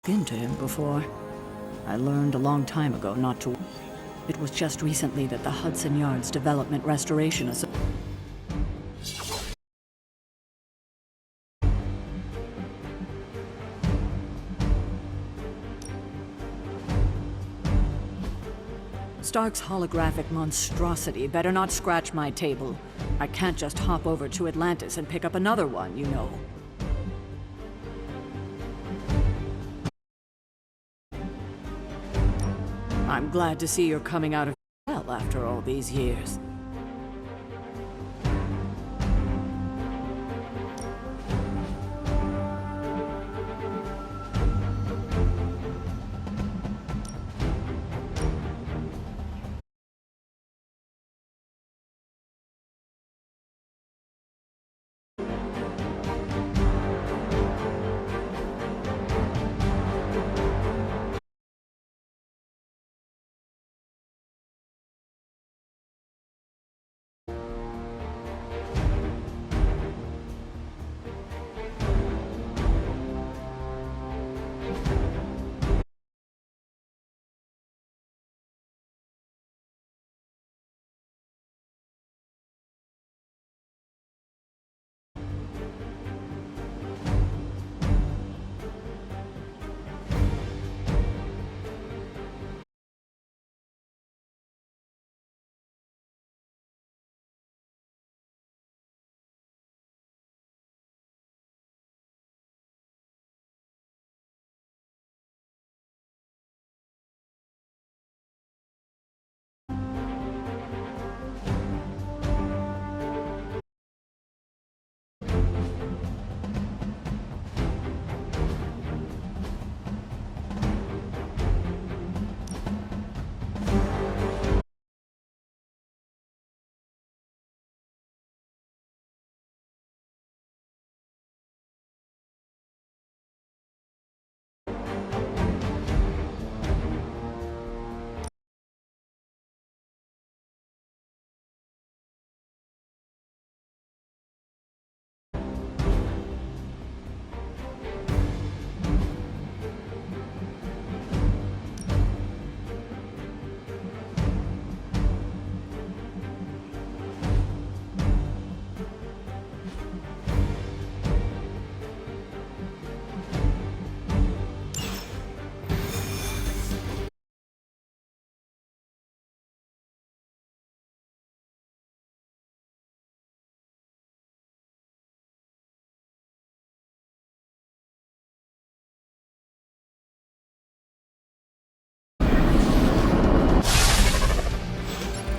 Into him before. I learned a long time ago not to. It was just recently that the Hudson Yards Development Restoration Stark's holographic monstrosity better not scratch my table. I can't just hop over to Atlantis and pick up another one, you know. I'm glad to see you're coming out of hell after all these years.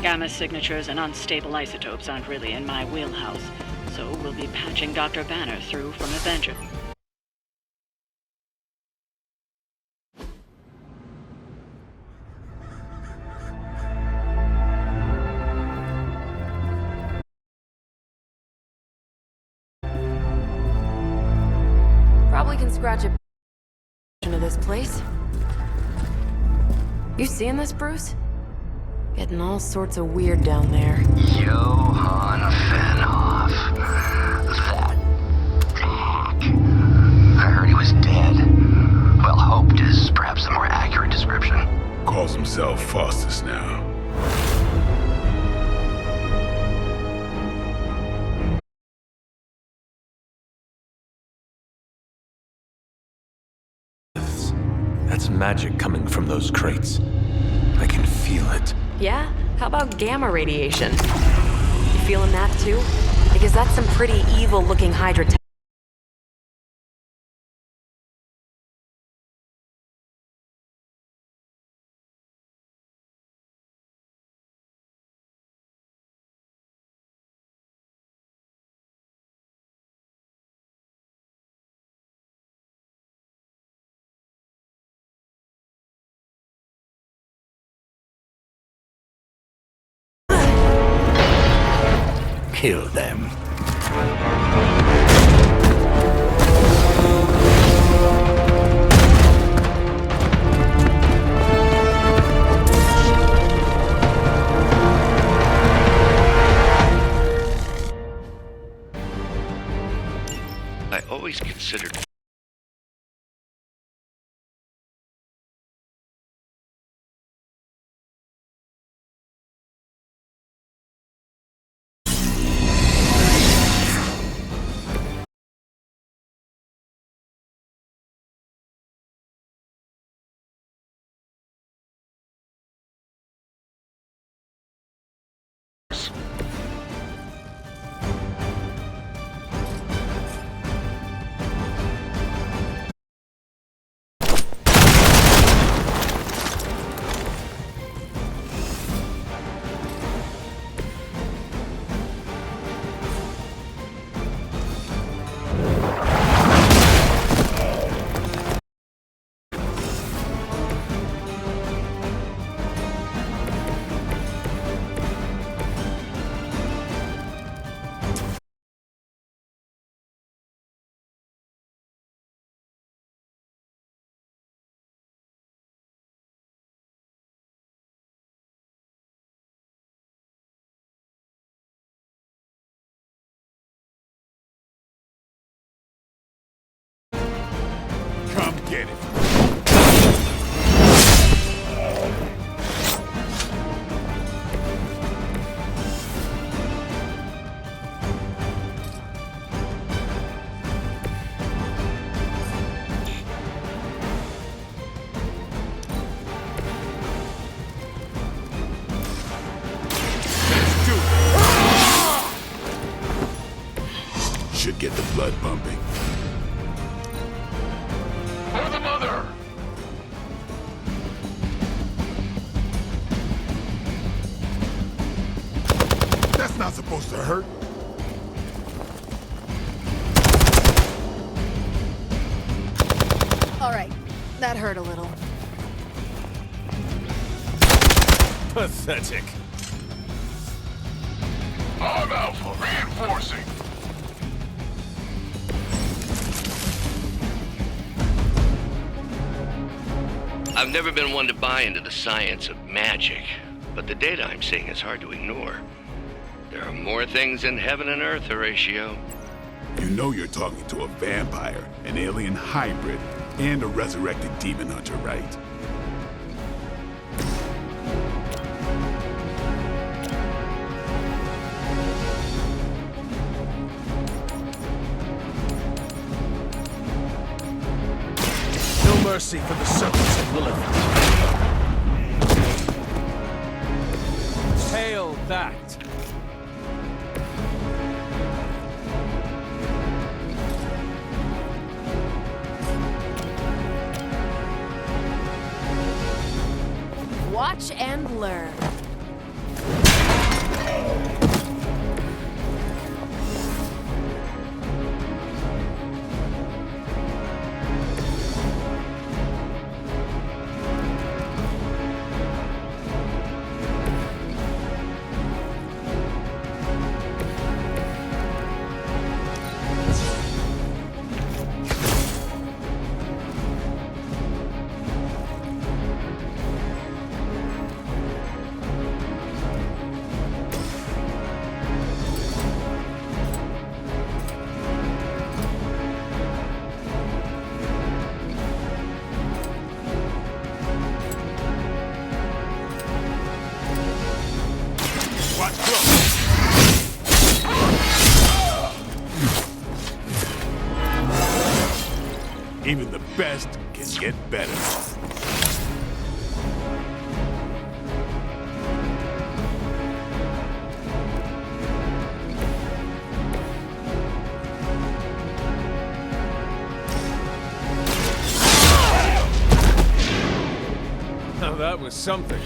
Gamma signatures and unstable isotopes aren't really in my wheelhouse, so we'll be patching Dr. Banner through from Avenger. Probably can scratch a into this place. You seeing this, Bruce? Getting all sorts of weird down there. Johann Fenhoff. That hack. I heard he was dead. Well, hoped is perhaps the more accurate description. Calls himself Faustus now. That's magic coming from those crates. I can feel it. Yeah? How about gamma radiation? You feeling that too? Because that's some pretty evil-looking Hydra tech. Kill them. I always considered get it. Let's do it. Should get the blood pumping. For the mother! That's not supposed to hurt. All right, that hurt a little. Pathetic. I'm Alpha, reinforcing. I've never been one to buy into the science of magic, but the data I'm seeing is hard to ignore. There are more things in heaven and earth, Horatio. You know you're talking to a vampire, an alien hybrid, and a resurrected demon hunter, right? No mercy for the serpents of Lilith. Hail that! Watch and learn. Watch close. Even the best can get better. Now that was something.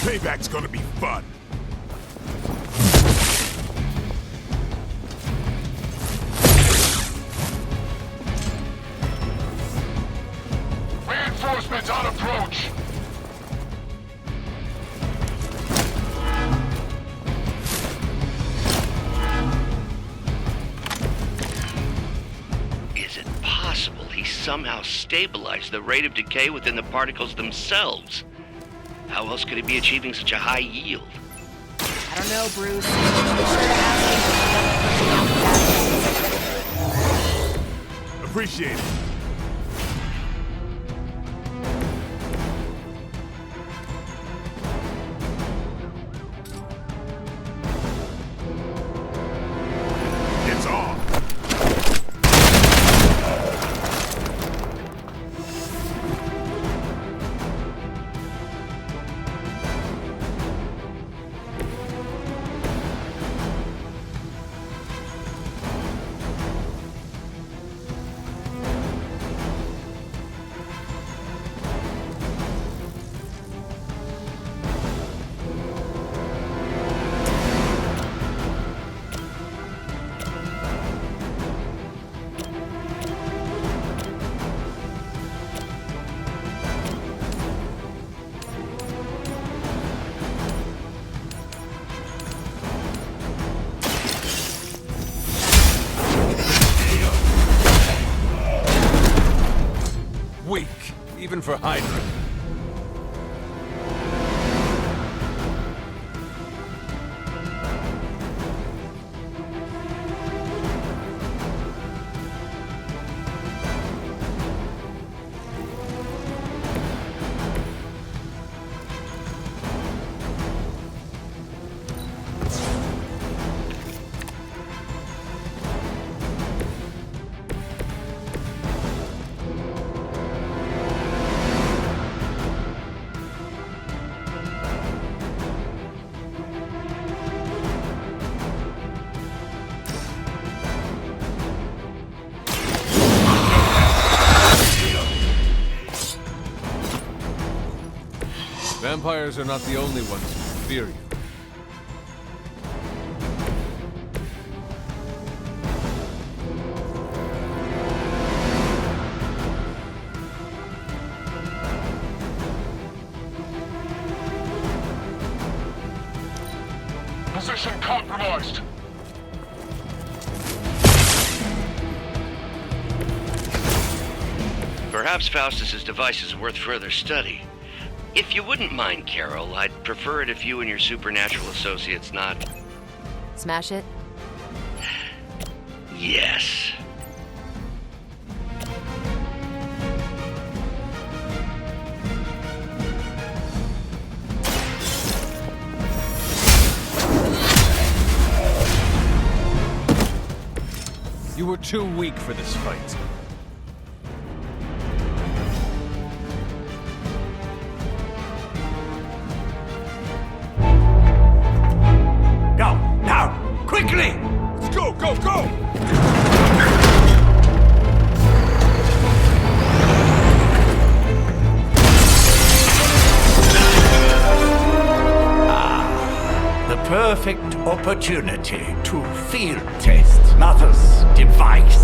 Payback's gonna be fun. Reinforcements on approach. Is it possible he somehow stabilized the rate of decay within the particles themselves? How else could he be achieving such a high yield? I don't know, Bruce. Be sure to ask me. Appreciate it. It's on. even for Hydra. Vampires are not the only ones who fear you. Position compromised. Perhaps Faustus's device is worth further study. If you wouldn't mind, Carol, I'd prefer it if you and your supernatural associates not... Smash it? Yes. You were too weak for this fight. Go, now, quickly! Let's go, go, go! The perfect opportunity to field test Mother's device.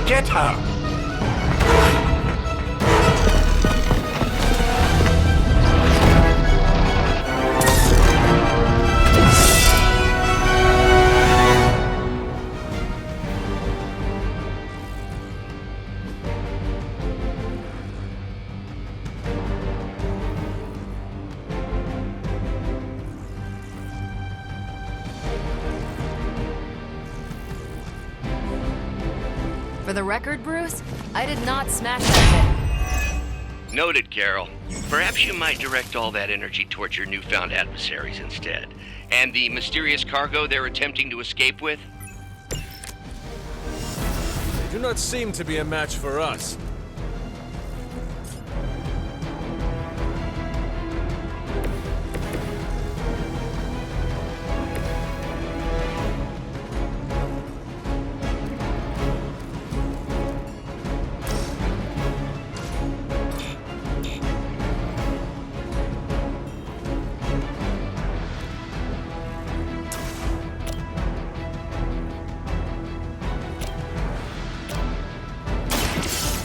Get her! For the record, Bruce, I did not smash that Noted, Carol. Perhaps you might direct all that energy towards your newfound adversaries instead. And the mysterious cargo they're attempting to escape with? They do not seem to be a match for us.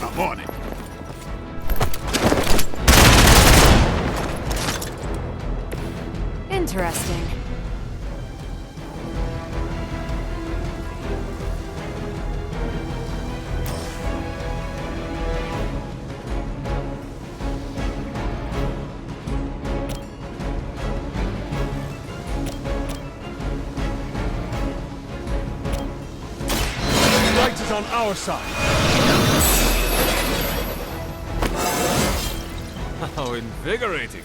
I'm on it. Interesting. Light is on our side. How invigorating.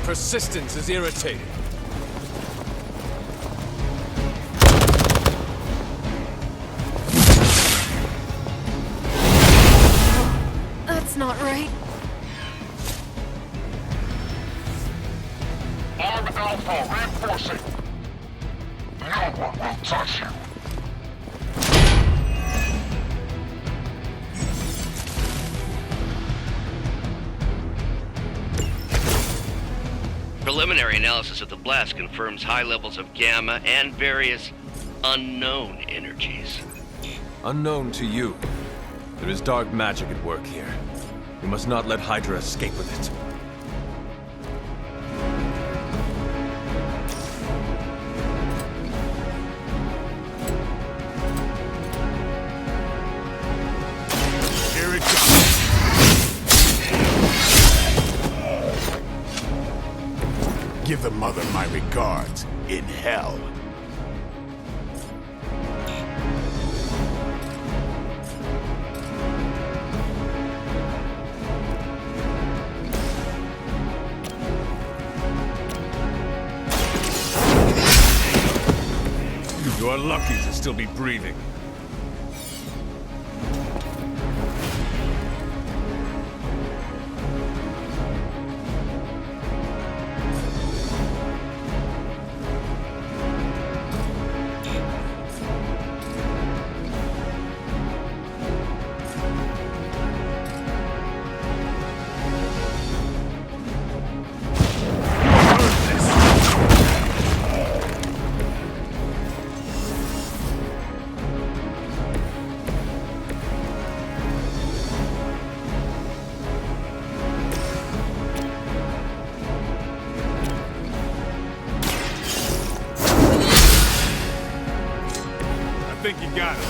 persistence is irritating. That's not right. I'm Alpha, reinforcing. No one will touch you. Preliminary analysis of the blast confirms high levels of gamma and various unknown energies. Unknown to you, there is dark magic at work here. We must not let Hydra escape with it. Here it comes. Give the mother my regards in hell. You are lucky to still be breathing. I think you got it.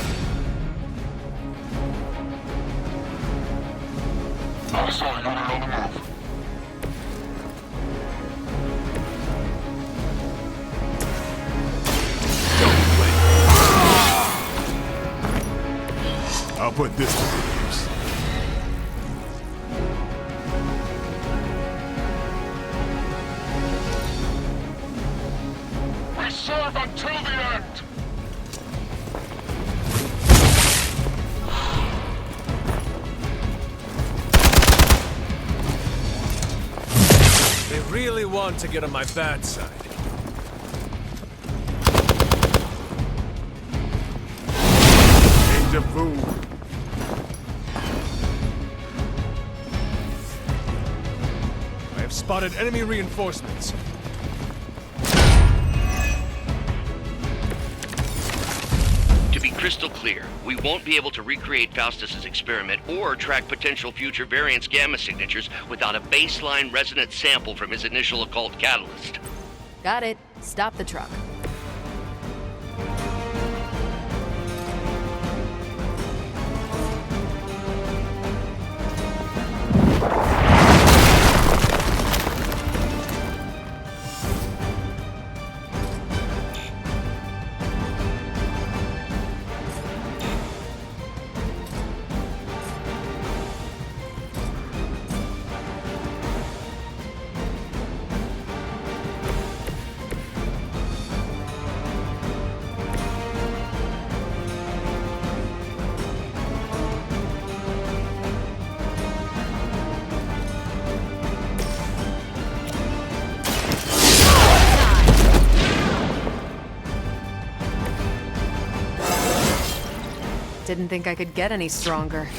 I saw you on the move. I'll put this to good use. We serve until the end. They really want to get on my bad side. Deja vu. I have spotted enemy reinforcements. To be crystal clear, we won't be able to recreate Faustus's experiment or track potential future variants' gamma signatures without a baseline resonance sample from his initial occult catalyst. Got it. Stop the truck. Didn't think I could get any stronger.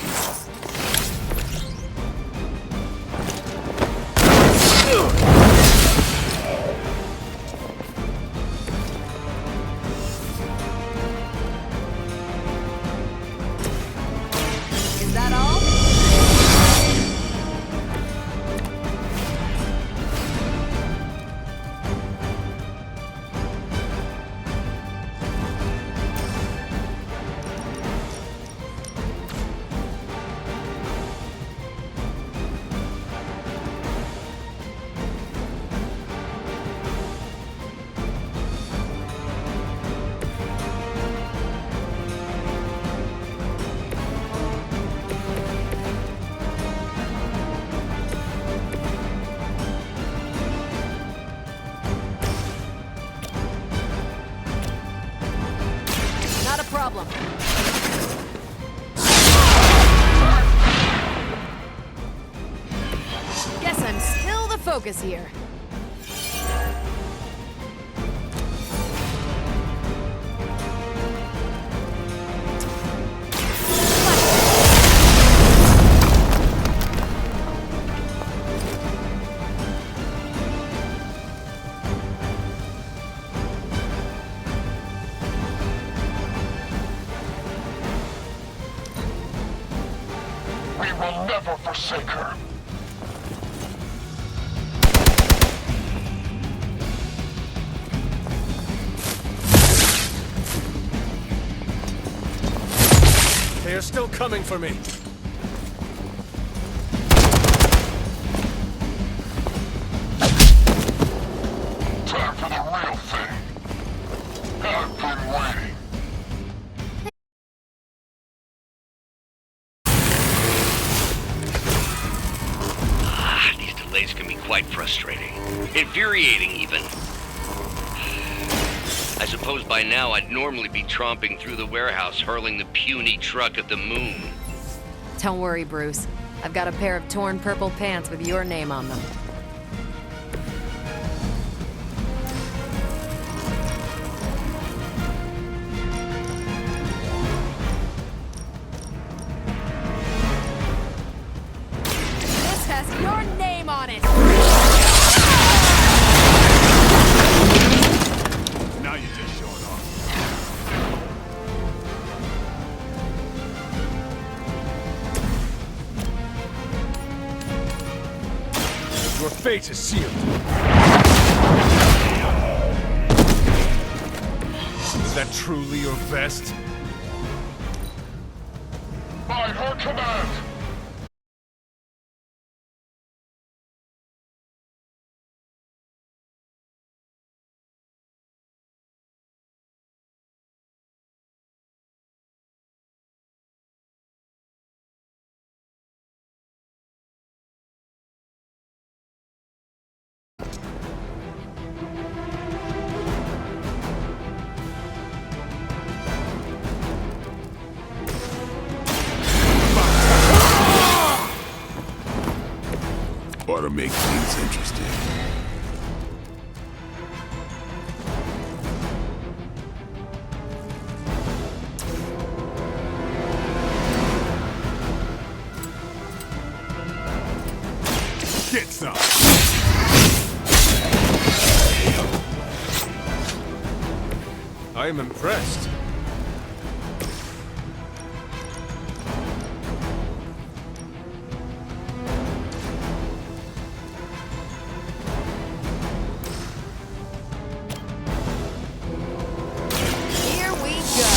Is that all? focus here. We will never forsake her. They are still coming for me. Time for the real thing. I've been waiting. These delays can be quite frustrating. Infuriating, even. I suppose by now I'd normally be tromping through the warehouse hurling the puny truck at the moon. Don't worry, Bruce. I've got a pair of torn purple pants with your name on them. This has your name on it! Now you're just showing off. Your fate is sealed. Is that truly your best? By her command. Ought to make things interesting. Get some! I am impressed. Here we go!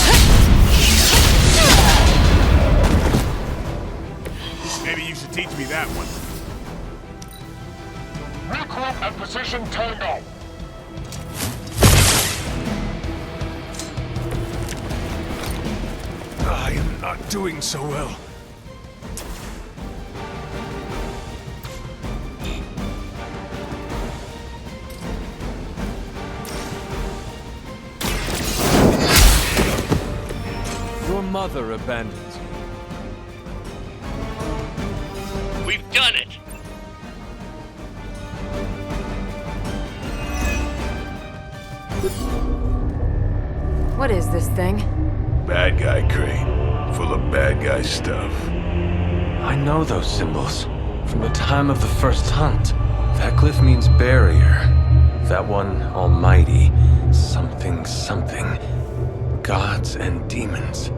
Maybe you should teach me that one. Regroup at position Tango. I am not doing so well. Your mother abandons you. We've done it! What is this thing? Bad guy crate. Full of bad guy stuff. I know those symbols from the time of the first hunt. That glyph means barrier. That one, almighty. Something, something. Gods and demons.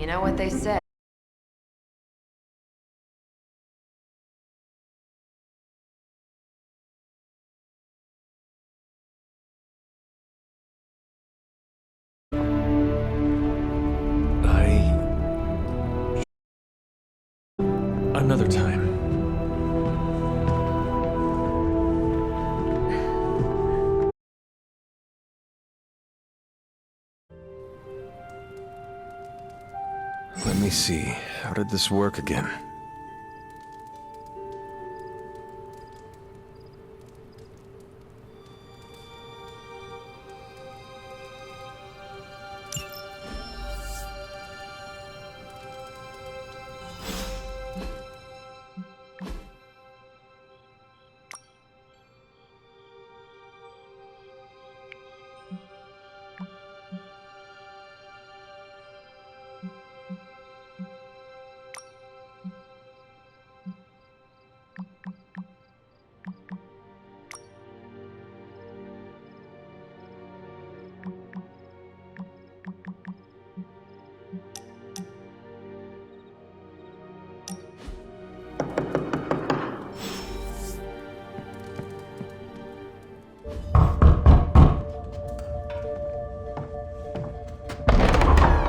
You know what they say. Another time. Let me see. How did this work again?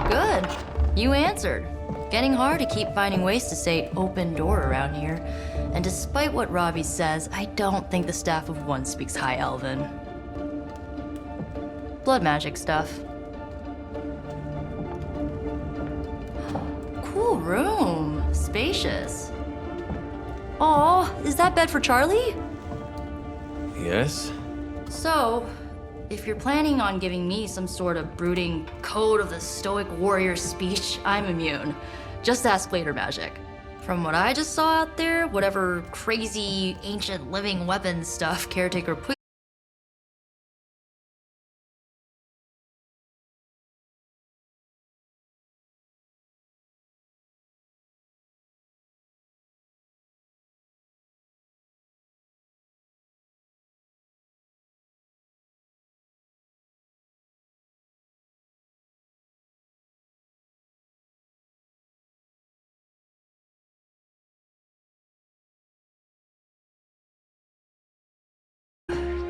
Good. You answered. Getting hard to keep finding ways to say open door around here. And despite what Robbie says, I don't think the staff of one speaks High Elven. Blood magic stuff. Cool room. Spacious. Aw, is that bed for Charlie? Yes? So, if you're planning on giving me some sort of brooding code of the stoic warrior speech, I'm immune. Just ask later, Magic. From what I just saw out there, whatever crazy ancient living weapons stuff Caretaker put.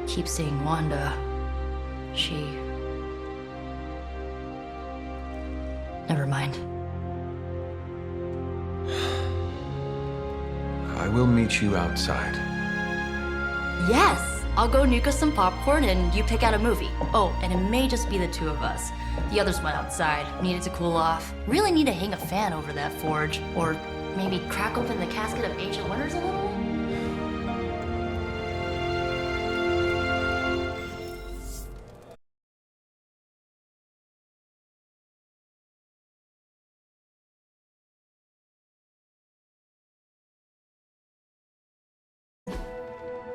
Keep seeing Wanda. Never mind. I will meet you outside. Yes! I'll go nuke us some popcorn and you pick out a movie. Oh, and it may just be the two of us. The others went outside, needed to cool off. Really need to hang a fan over that forge. Or maybe crack open the casket of ancient wonders a little?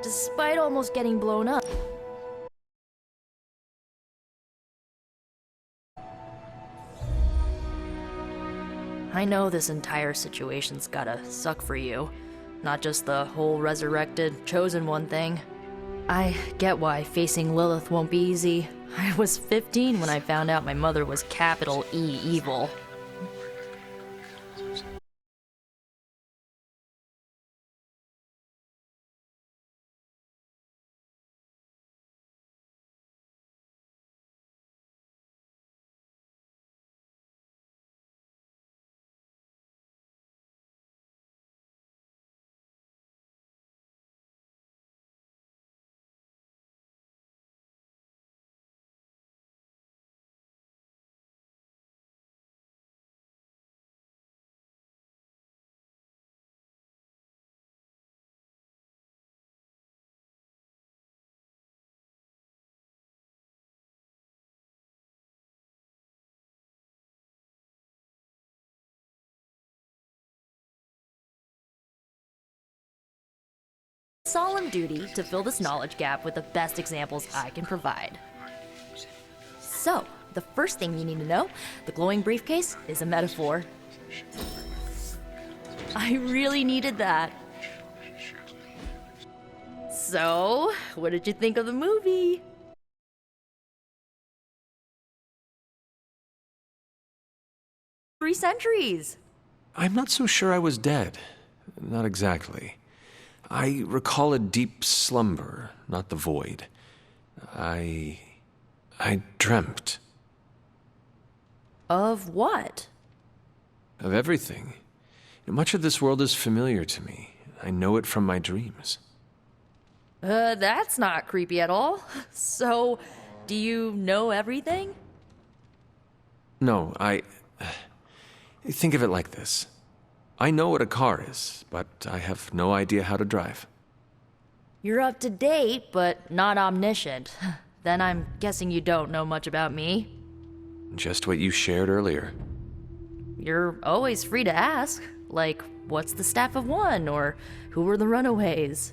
Despite almost getting blown up. I know this entire situation's gotta suck for you. Not just the whole resurrected, chosen one thing. I get why facing Lilith won't be easy. I was 15 when I found out my mother was capital E evil. Solemn duty to fill this knowledge gap with the best examples I can provide. So, the first thing you need to know, the glowing briefcase is a metaphor. I really needed that. So, what did you think of the movie? 3 centuries. I'm not so sure I was dead. Not exactly. I recall a deep slumber, not the void. I dreamt. Of what? Of everything. Much of this world is familiar to me. I know it from my dreams. That's not creepy at all. So, do you know everything? No, think of it like this. I know what a car is, but I have no idea how to drive. You're up to date, but not omniscient. Then I'm guessing you don't know much about me. Just what you shared earlier. You're always free to ask. Like, what's the staff of one? Or who were the runaways?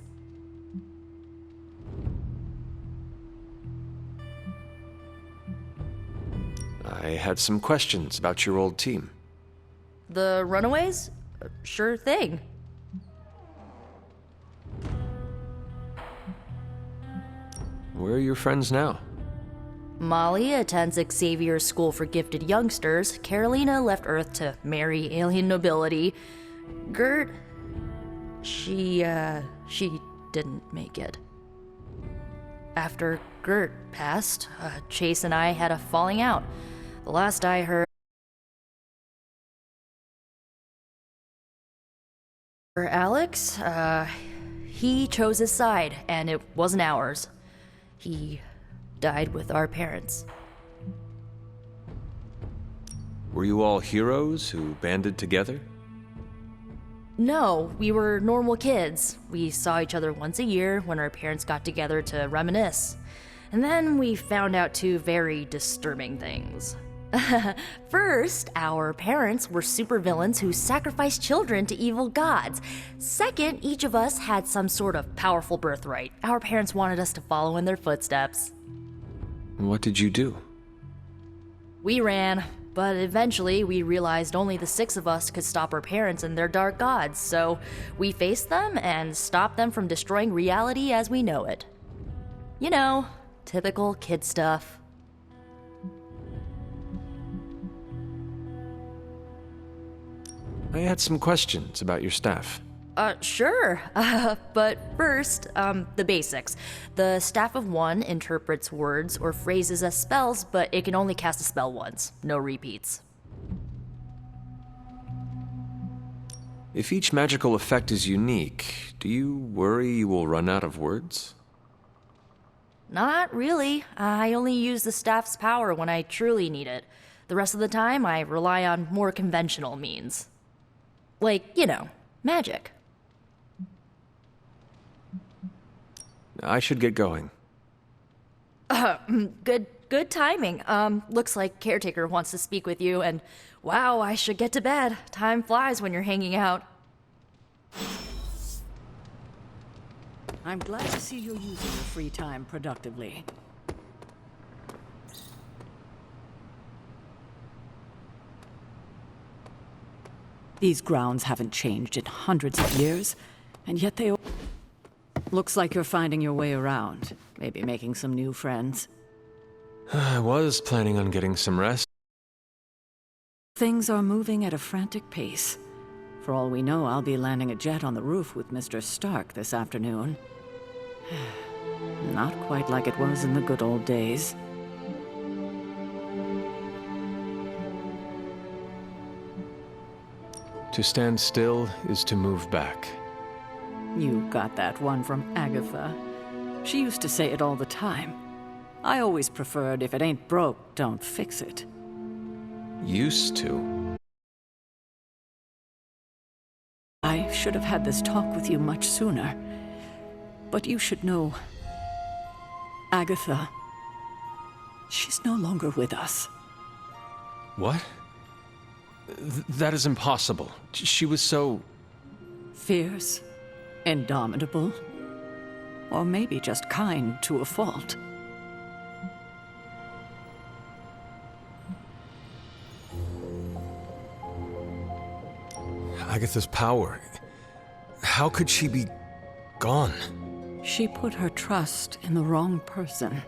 I had some questions about your old team. The runaways? Sure thing. Where are your friends now? Molly attends Xavier's School for Gifted Youngsters. Carolina left Earth to marry alien nobility. Gert... She didn't make it. After Gert passed, Chase and I had a falling out. The last I heard... Alex, he chose his side, and it wasn't ours. He died with our parents. Were you all heroes who banded together? No, we were normal kids. We saw each other once a year when our parents got together to reminisce. And then we found out 2 very disturbing things. First, our parents were supervillains who sacrificed children to evil gods. Second, each of us had some sort of powerful birthright. Our parents wanted us to follow in their footsteps. What did you do? We ran, but eventually we realized only the 6 of us could stop our parents and their dark gods, so we faced them and stopped them from destroying reality as we know it. You know, typical kid stuff. I had some questions about your staff. Sure. But first, the basics. The Staff of One interprets words or phrases as spells, but it can only cast a spell once. No repeats. If each magical effect is unique, do you worry you will run out of words? Not really. I only use the staff's power when I truly need it. The rest of the time, I rely on more conventional means. Like, you know, magic. I should get going. Good timing. Looks like Caretaker wants to speak with you, and wow, I should get to bed. Time flies when you're hanging out. I'm glad to see you're using your free time productively. These grounds haven't changed in hundreds of years, and yet they... Looks like you're finding your way around. Maybe making some new friends. I was planning on getting some rest. Things are moving at a frantic pace. For all we know, I'll be landing a jet on the roof with Mr. Stark this afternoon. Not quite like it was in the good old days. To stand still is to move back. You got that one from Agatha. She used to say it all the time. I always preferred, if it ain't broke, don't fix it. Used to? I should have had this talk with you much sooner. But you should know... Agatha... She's no longer with us. What? That is impossible. She was so... Fierce, indomitable, or maybe just kind to a fault. Agatha's power. How could she be gone? She put her trust in the wrong person.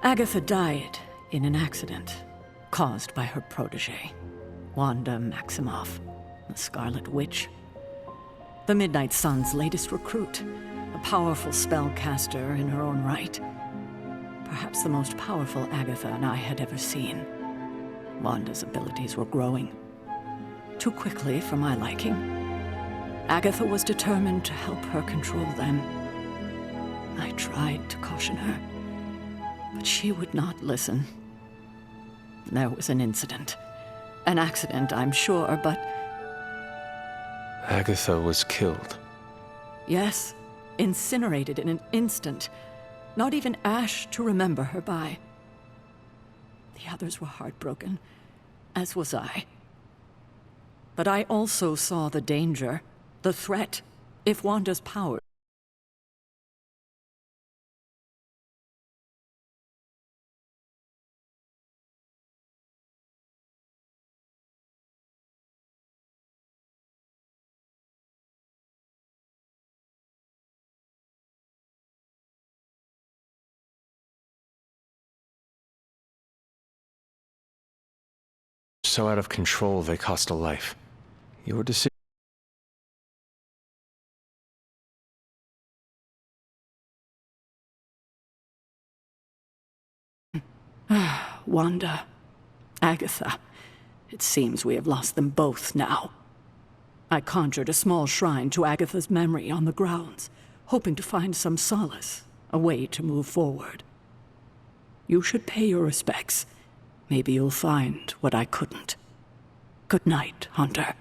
Agatha died in an accident caused by her protege. Wanda Maximoff, the Scarlet Witch. The Midnight Sun's latest recruit, a powerful spellcaster in her own right. Perhaps the most powerful Agatha and I had ever seen. Wanda's abilities were growing. Too quickly for my liking. Agatha was determined to help her control them. I tried to caution her, but she would not listen. There was an incident. An accident, I'm sure, but... Agatha was killed. Yes, incinerated in an instant. Not even ash to remember her by. The others were heartbroken, as was I. But I also saw the danger, the threat, if Wanda's power... So out of control, they cost a life. Your decision. Wanda, Agatha. It seems we have lost them both now. I conjured a small shrine to Agatha's memory on the grounds, hoping to find some solace, a way to move forward. You should pay your respects. Maybe you'll find what I couldn't. Good night, Hunter.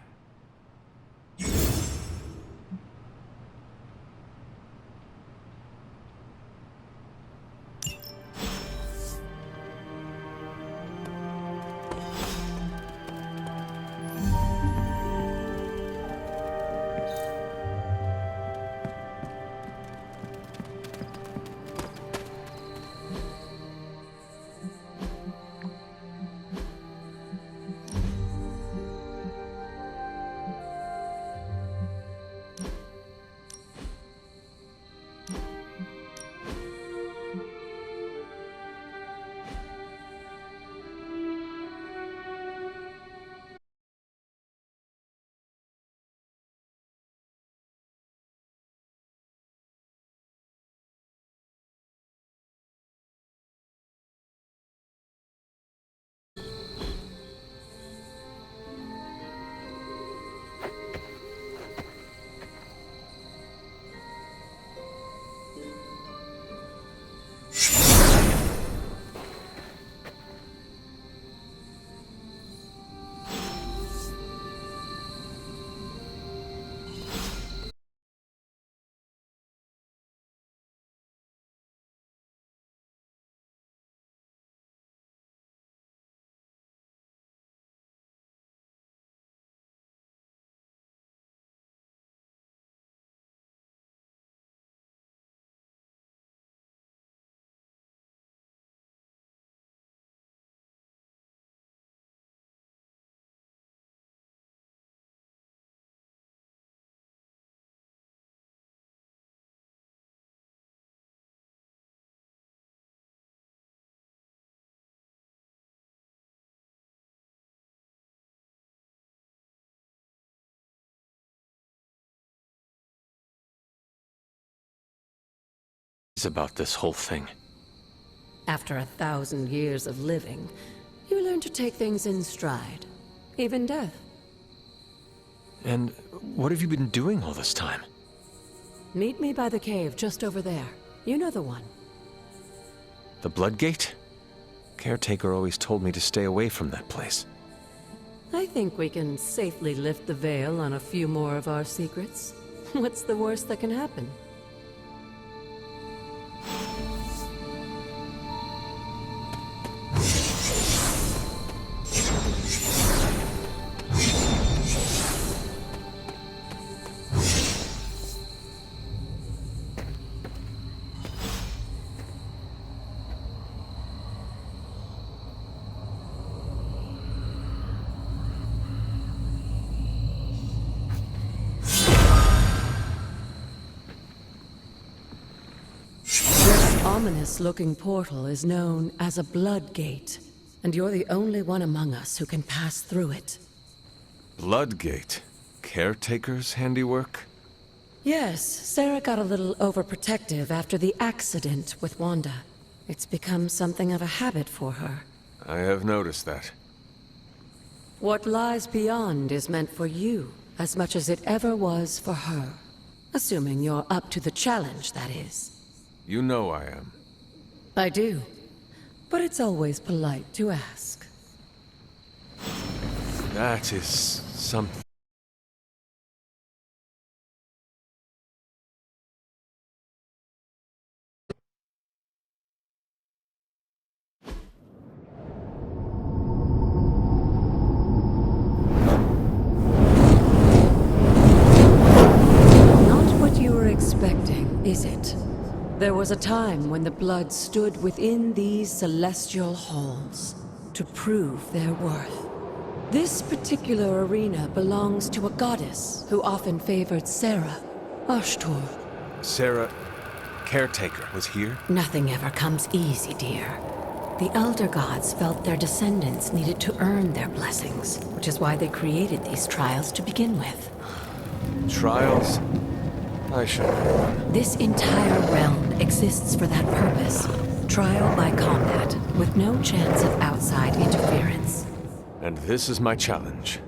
About this whole thing. After 1,000 years of living, you learn to take things in stride, even death. And what have you been doing all this time? Meet me by the cave just over there. You know the one. The Bloodgate? Caretaker always told me to stay away from that place. I think we can safely lift the veil on a few more of our secrets. What's the worst that can happen? Ominous-looking portal is known as a Bloodgate, and you're the only one among us who can pass through it. Bloodgate. Caretaker's handiwork? Yes, Sarah got a little overprotective after the accident with Wanda. It's become something of a habit for her. I have noticed that. What lies beyond is meant for you, as much as it ever was for her. Assuming you're up to the challenge, that is. You know I am. I do. But it's always polite to ask. That is something. Not what you were expecting, is it? There was a time when the blood stood within these celestial halls to prove their worth. This particular arena belongs to a goddess who often favored Sarah, Ashtor. Sarah, caretaker, was here? Nothing ever comes easy, dear. The Elder Gods felt their descendants needed to earn their blessings, which is why they created these trials to begin with. Trials? I should know. This entire realm exists for that purpose. Trial by combat, with no chance of outside interference. And this is my challenge.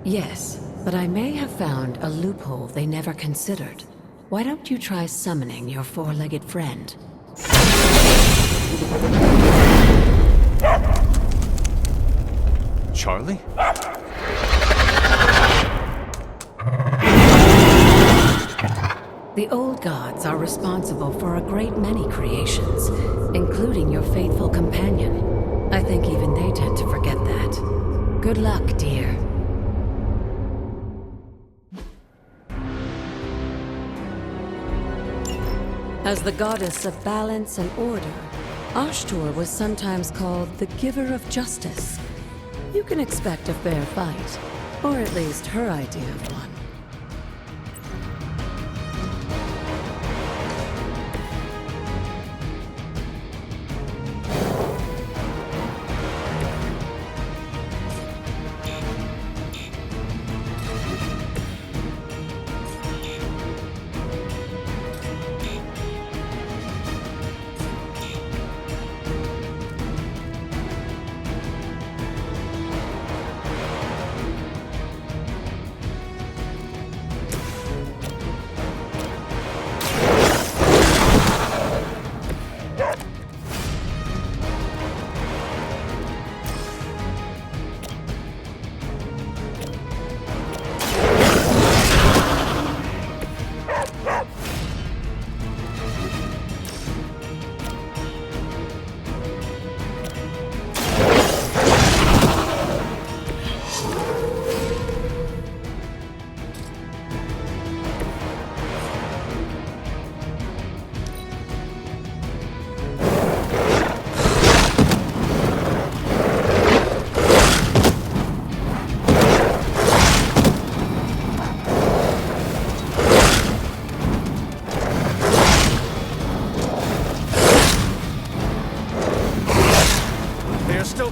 Yes, but I may have found a loophole they never considered. Why don't you try summoning your four-legged friend? Charlie? The old gods are responsible for a great many creations, including your faithful companion. I think even they tend to forget that. Good luck, dear. As the goddess of balance and order, Ashtor was sometimes called the giver of justice. You can expect a fair fight, or at least her idea of one.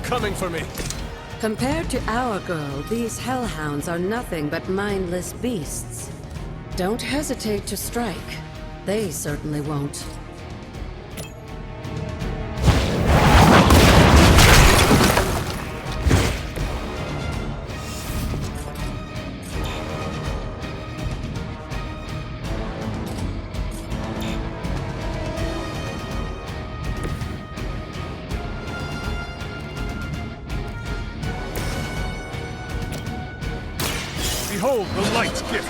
Coming for me. Compared to our girl, these hellhounds are nothing but mindless beasts. Don't hesitate to strike. They certainly won't. Behold the light's gift!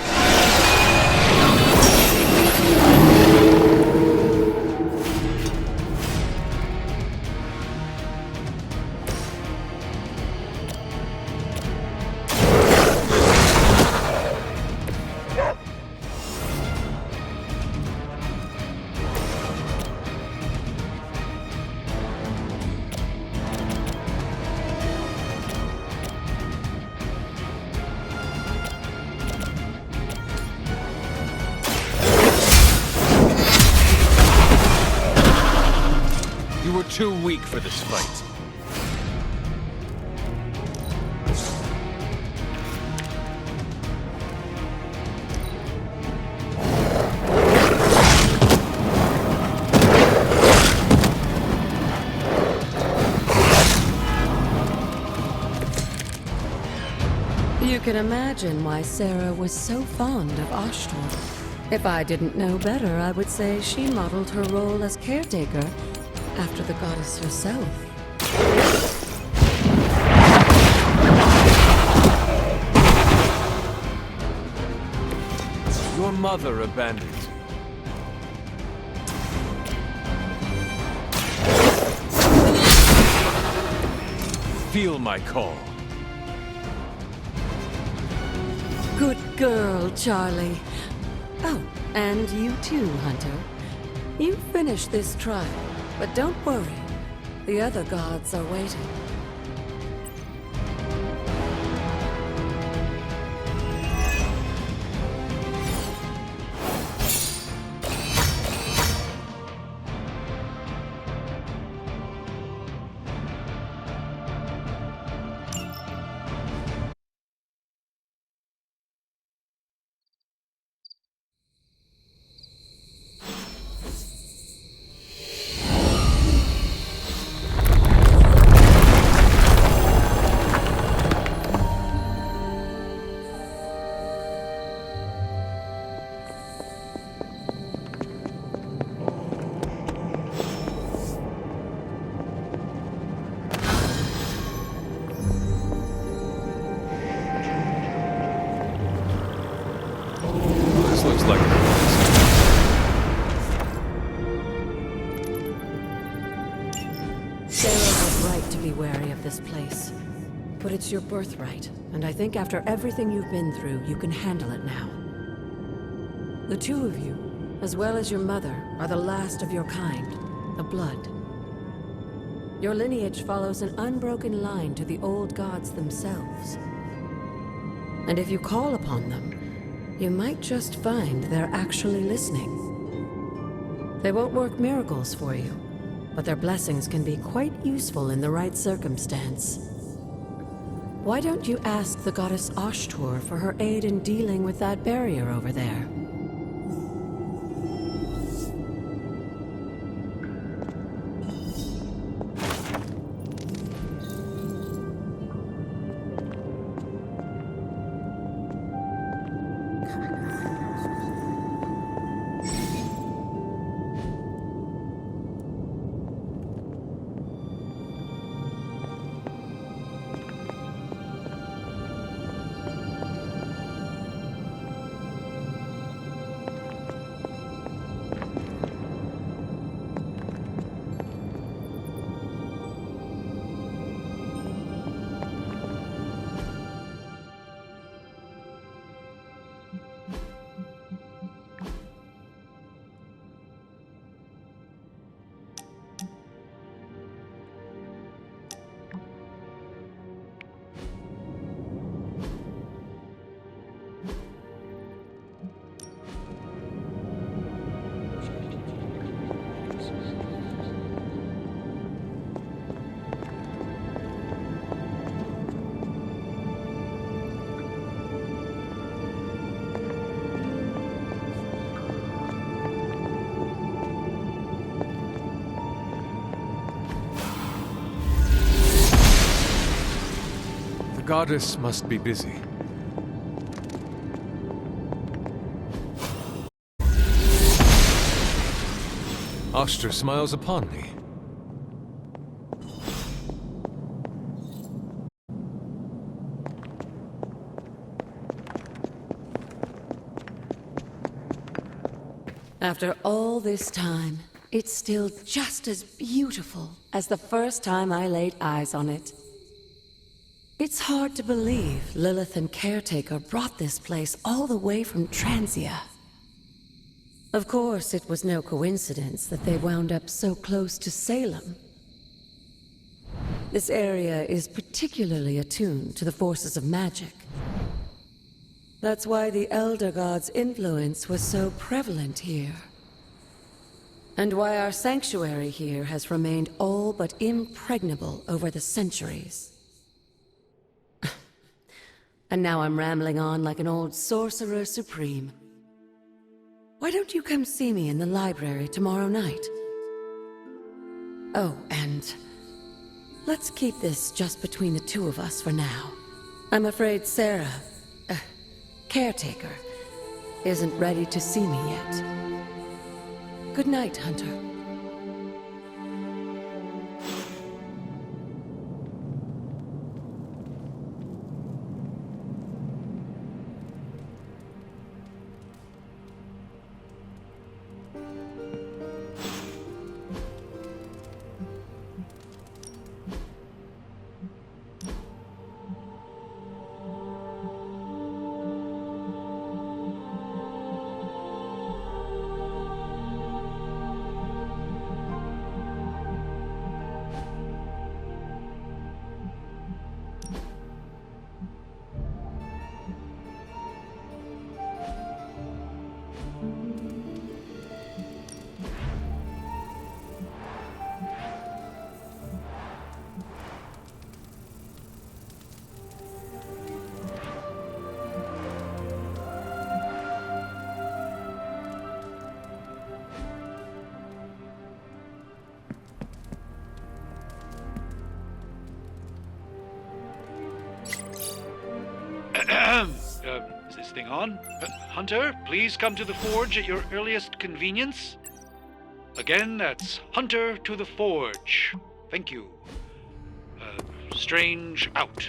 You were too weak for this fight. You can imagine why Sarah was so fond of Ashtor. If I didn't know better, I would say she modeled her role as caretaker after the goddess herself. Your mother abandoned you. Feel my call. Good girl, Charlie. Oh, and you too, Hunter. You finished this trial, but don't worry. The other gods are waiting. This looks like a Sarah was right to be wary of this place. But it's your birthright, and I think after everything you've been through, you can handle it now. The two of you, as well as your mother, are the last of your kind, the Blood. Your lineage follows an unbroken line to the old gods themselves. And if you call upon them, you might just find they're actually listening. They won't work miracles for you, but their blessings can be quite useful in the right circumstance. Why don't you ask the goddess Ashtor for her aid in dealing with that barrier over there? The goddess must be busy. Ashtor smiles upon me. After all this time, it's still just as beautiful as the first time I laid eyes on it. It's hard to believe Lilith and Caretaker brought this place all the way from Transia. Of course, it was no coincidence that they wound up so close to Salem. This area is particularly attuned to the forces of magic. That's why the Elder God's influence was so prevalent here. And why our sanctuary here has remained all but impregnable over the centuries. And now I'm rambling on like an old sorcerer supreme. Why don't you come see me in the library tomorrow night? Oh, and let's keep this just between the two of us for now. I'm afraid Sarah, caretaker, isn't ready to see me yet. Good night, Hunter. Is this thing on? Hunter, please come to the forge at your earliest convenience. Again, that's Hunter to the forge. Thank you. Strange out.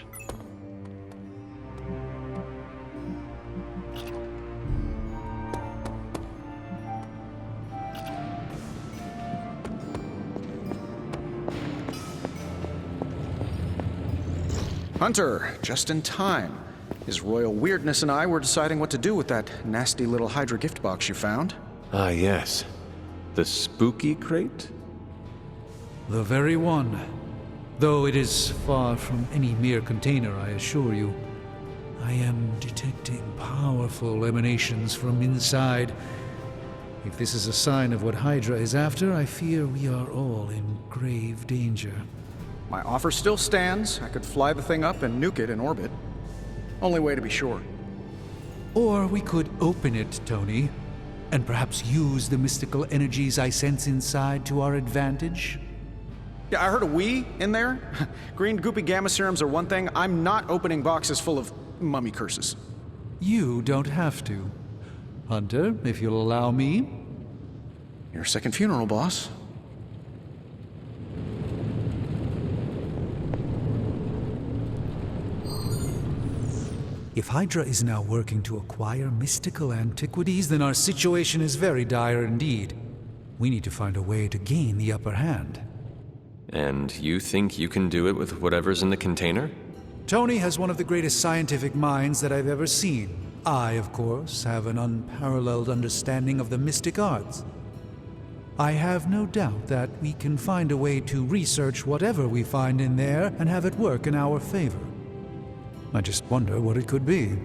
Hunter, just in time. His royal weirdness and I were deciding what to do with that nasty little Hydra gift box you found. Ah, yes. The spooky crate? The very one. Though it is far from any mere container, I assure you. I am detecting powerful emanations from inside. If this is a sign of what Hydra is after, I fear we are all in grave danger. My offer still stands. I could fly the thing up and nuke it in orbit. Only way to be sure. Or we could open it, Tony, and perhaps use the mystical energies I sense inside to our advantage. Yeah, I heard a we in there. Green goopy gamma serums are one thing. I'm not opening boxes full of mummy curses. You don't have to. Hunter, if you'll allow me. Your second funeral, boss. If Hydra is now working to acquire mystical antiquities, then our situation is very dire indeed. We need to find a way to gain the upper hand. And you think you can do it with whatever's in the container? Tony has one of the greatest scientific minds that I've ever seen. I, of course, have an unparalleled understanding of the mystic arts. I have no doubt that we can find a way to research whatever we find in there and have it work in our favor. I just wonder what it could be.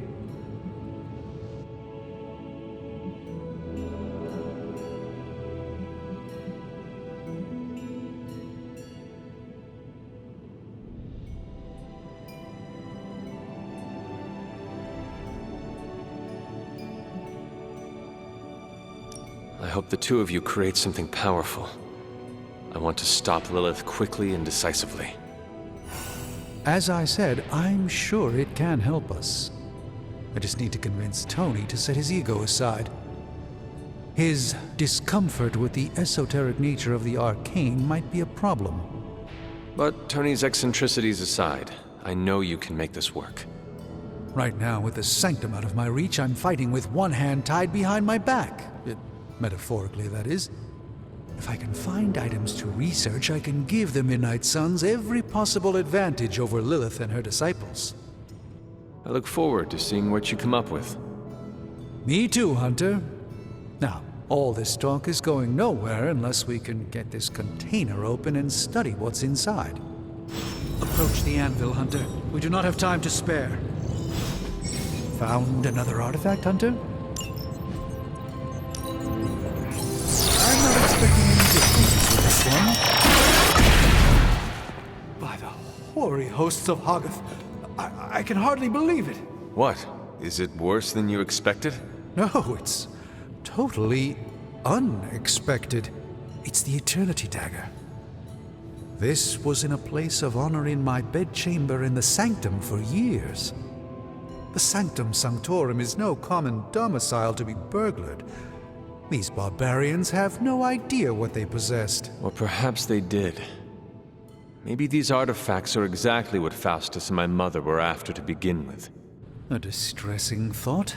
I hope the two of you create something powerful. I want to stop Lilith quickly and decisively. As I said, I'm sure it can help us. I just need to convince Tony to set his ego aside. His discomfort with the esoteric nature of the arcane might be a problem. But Tony's eccentricities aside, I know you can make this work. Right now, with the sanctum out of my reach, I'm fighting with one hand tied behind my back. Metaphorically, that is. If I can find items to research, I can give the Midnight Suns every possible advantage over Lilith and her disciples. I look forward to seeing what you come up with. Me too, Hunter. Now, all this talk is going nowhere unless we can get this container open and study what's inside. Approach the anvil, Hunter. We do not have time to spare. Found another artifact, Hunter? I'm not expecting any difficulties with this one. By the hoary hosts of Hoggoth, I can hardly believe it. What? Is it worse than you expected? No, it's totally unexpected. It's the Eternity Dagger. This was in a place of honor in my bedchamber in the Sanctum for years. The Sanctum Sanctorum is no common domicile to be burglared. These barbarians have no idea what they possessed. Or perhaps they did. Maybe these artifacts are exactly what Faustus and my mother were after to begin with. A distressing thought.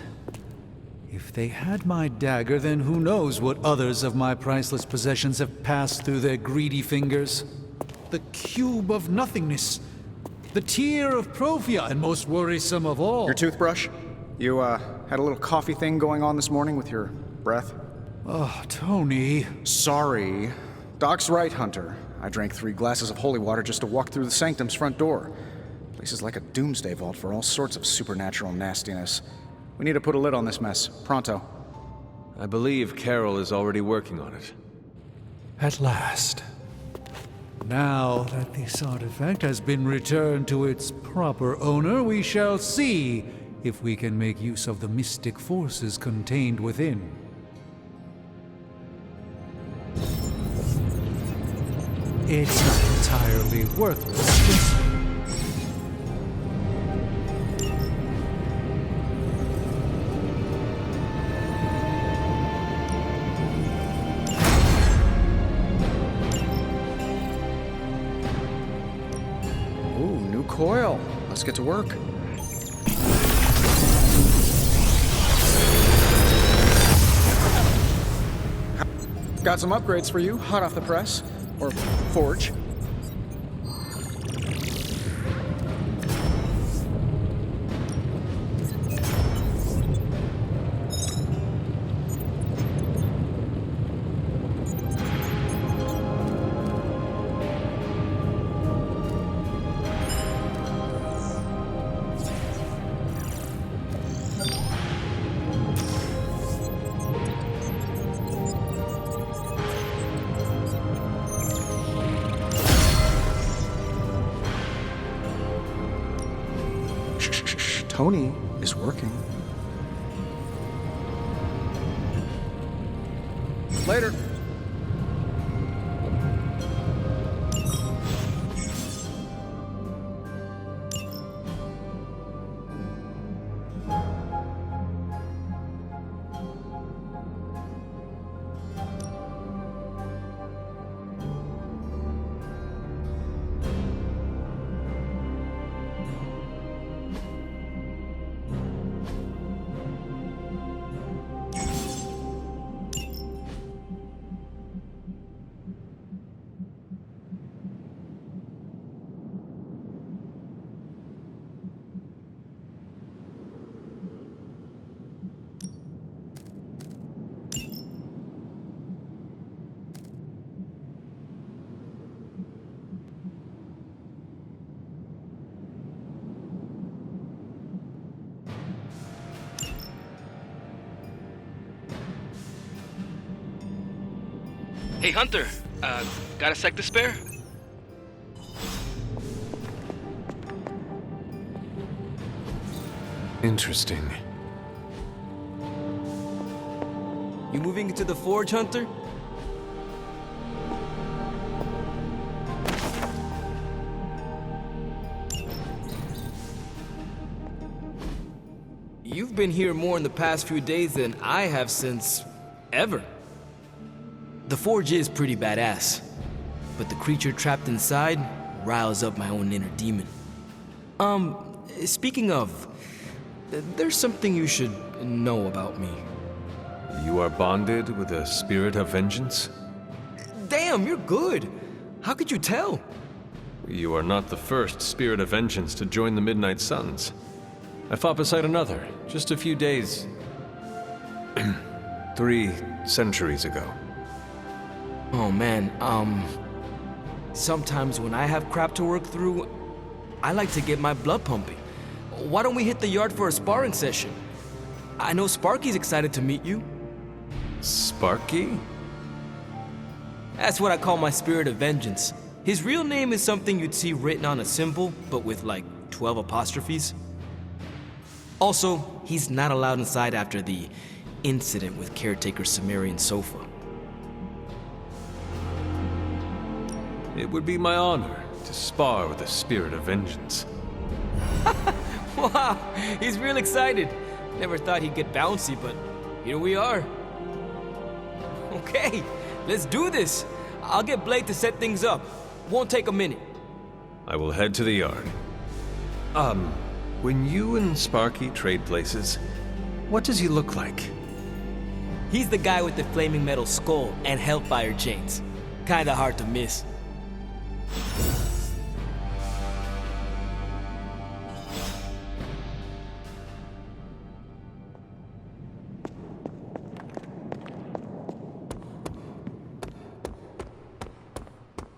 If they had my dagger, then who knows what others of my priceless possessions have passed through their greedy fingers. The cube of nothingness. The tear of Profia, and most worrisome of all. Your toothbrush? You, had a little coffee thing going on this morning with your breath? Oh, Tony. Sorry. Doc's right, Hunter. I drank 3 glasses of holy water just to walk through the Sanctum's front door. Place is like a doomsday vault for all sorts of supernatural nastiness. We need to put a lid on this mess. Pronto. I believe Carol is already working on it. At last. Now that this artifact has been returned to its proper owner, we shall see if we can make use of the mystic forces contained within. It's not entirely worthless. Ooh, new coil. Let's get to work. Got some upgrades for you, hot off the press. Or forge. Tony is working. Later. Hey, Hunter, got a sec to spare? Interesting. You moving into the forge, Hunter? You've been here more in the past few days than I have since ever. The forge is pretty badass, but the creature trapped inside riles up my own inner demon. Speaking of, there's something you should know about me. You are bonded with a spirit of vengeance? Damn, you're good. How could you tell? You are not the first spirit of vengeance to join the Midnight Suns. I fought beside another, just a few days... 3 centuries ago. Oh man, sometimes when I have crap to work through, I like to get my blood pumping. Why don't we hit the yard for a sparring session? I know Sparky's excited to meet you. Sparky? That's what I call my spirit of vengeance. His real name is something you'd see written on a symbol, but with like 12 apostrophes. Also, he's not allowed inside after the incident with caretaker Sumerian Sofa. It would be my honor to spar with a spirit of vengeance. Wow, he's real excited. Never thought he'd get bouncy, but here we are. Okay, let's do this. I'll get Blade to set things up. Won't take a minute. I will head to the yard. When you and Sparky trade places, what does he look like? He's the guy with the flaming metal skull and hellfire chains. Kinda hard to miss.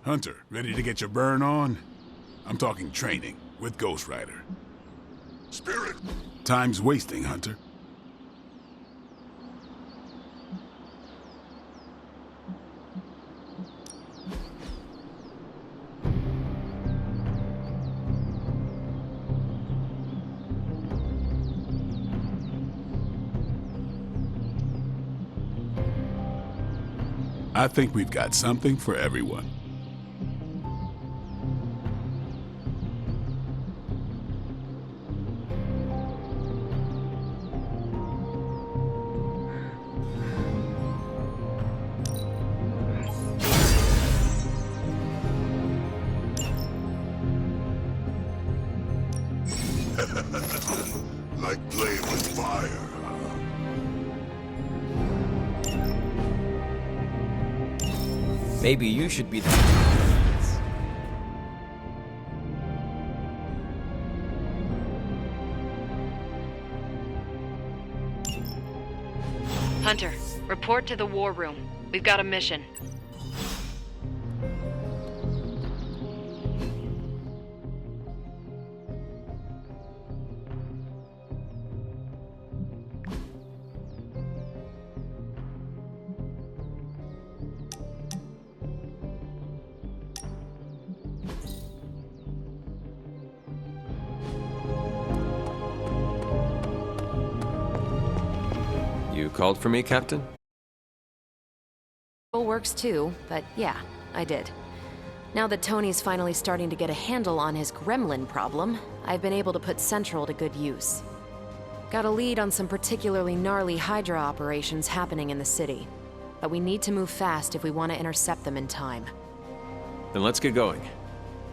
Hunter, ready to get your burn on? I'm talking training with Ghost Rider. Spirit! Time's wasting, Hunter. I think we've got something for everyone. Like playing with fire. Maybe you should be the... Hunter, report to the war room. We've got a mission. You called for me, Captain? Works too, but yeah, I did. Now that Tony's finally starting to get a handle on his gremlin problem, I've been able to put Central to good use. Got a lead on some particularly gnarly Hydra operations happening in the city. But we need to move fast if we want to intercept them in time. Then let's get going.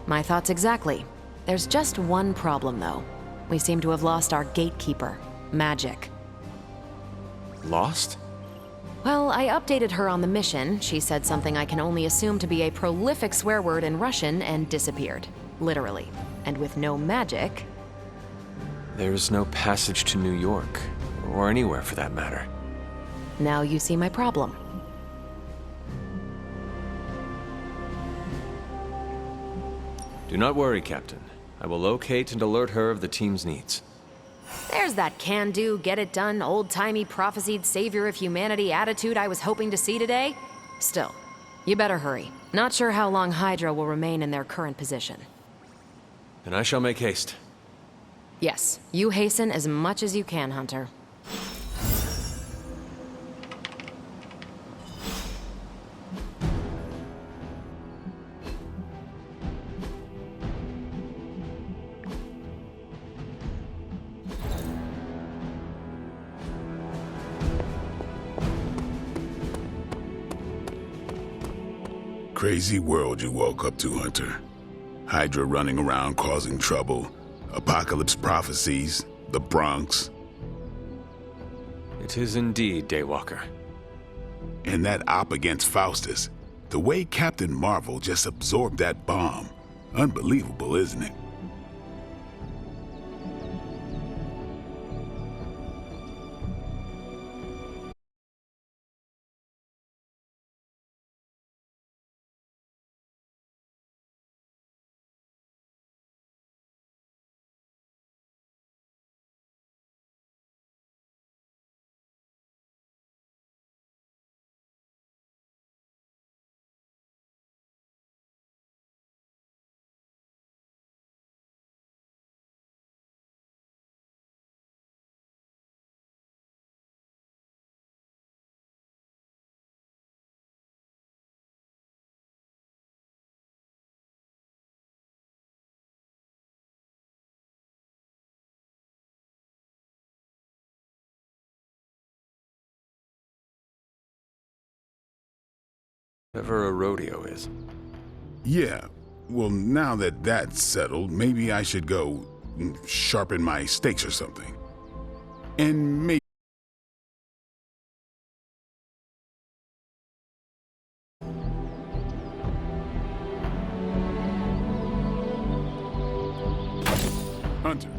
My thoughts exactly. There's just one problem, though. We seem to have lost our gatekeeper, Magic. Lost? Well, I updated her on the mission. She said something I can only assume to be a prolific swear word in Russian and disappeared. Literally. And with no magic... There's no passage to New York, or anywhere for that matter. Now you see my problem. Do not worry, Captain. I will locate and alert her of the team's needs. There's that can-do, get-it-done, old-timey prophesied savior of humanity attitude I was hoping to see today. Still, you better hurry. Not sure how long Hydra will remain in their current position. Then I shall make haste. Yes, you hasten as much as you can, Hunter. Crazy world you woke up to, Hunter. Hydra running around causing trouble, apocalypse prophecies, the Bronx. It is indeed, Daywalker. And that op against Faustus. The way Captain Marvel just absorbed that bomb. Unbelievable, isn't it? Whatever a rodeo is. Yeah. Well, now that that's settled, maybe I should go sharpen my stakes or something. And maybe... Hunter.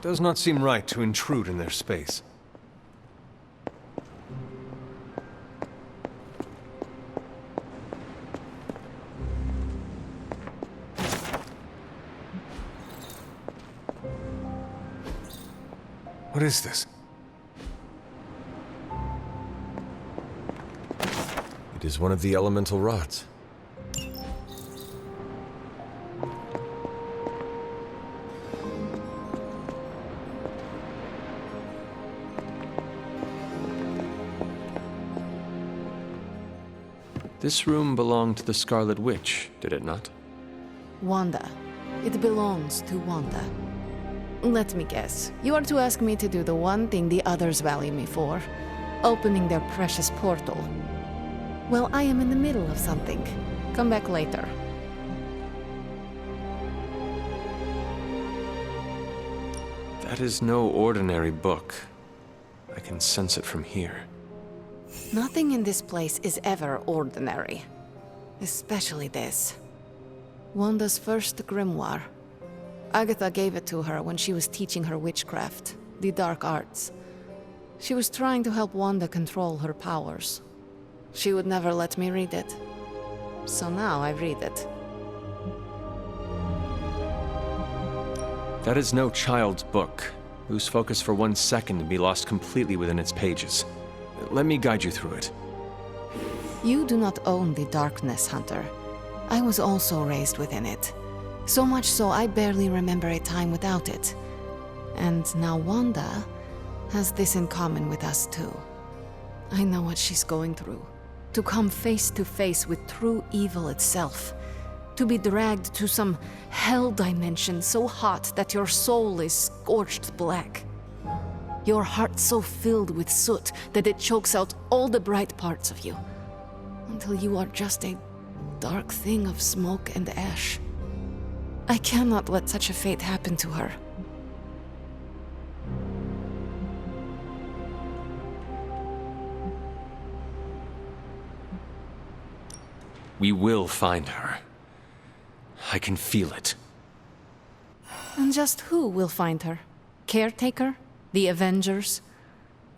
Does not seem right to intrude in their space. What is this? It is one of the elemental rods. This room belonged to the Scarlet Witch, did it not? Wanda. It belongs to Wanda. Let me guess. You are to ask me to do the one thing the others value me for. Opening their precious portal. Well, I am in the middle of something. Come back later. That is no ordinary book. I can sense it from here. Nothing in this place is ever ordinary. Especially this. Wanda's first grimoire. Agatha gave it to her when she was teaching her witchcraft, the dark arts. She was trying to help Wanda control her powers. She would never let me read it. So now I read it. That is no child's book. Lose focus for 1 second and be lost completely within its pages. Let me guide you through it. You do not own the darkness, Hunter. I was also raised within it. So much so I barely remember a time without it. And now Wanda has this in common with us too. I know what she's going through. To come face to face with true evil itself. To be dragged to some hell dimension so hot that your soul is scorched black. Your heart so filled with soot that it chokes out all the bright parts of you. Until you are just a dark thing of smoke and ash. I cannot let such a fate happen to her. We will find her. I can feel it. And just who will find her? Caretaker? The Avengers?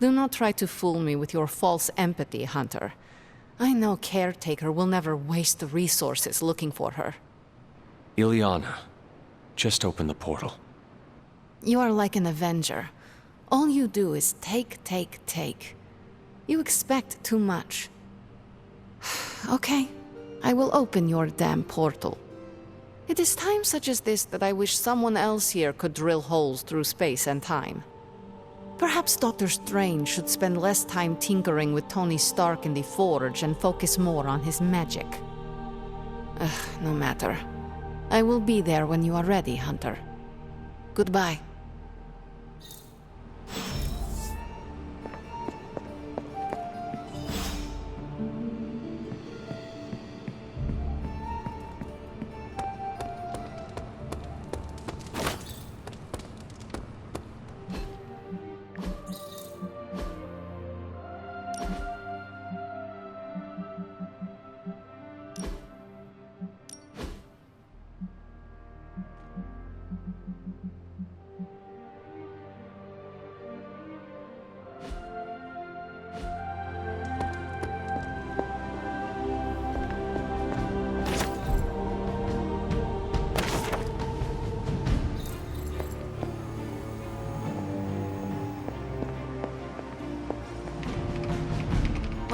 Do not try to fool me with your false empathy, Hunter. I know Caretaker will never waste the resources looking for her. Ileana, just open the portal. You are like an Avenger. All you do is take, take, take. You expect too much. Okay, I will open your damn portal. It is times such as this that I wish someone else here could drill holes through space and time. Perhaps Doctor Strange should spend less time tinkering with Tony Stark in the Forge and focus more on his magic. No matter. I will be there when you are ready, Hunter. Goodbye.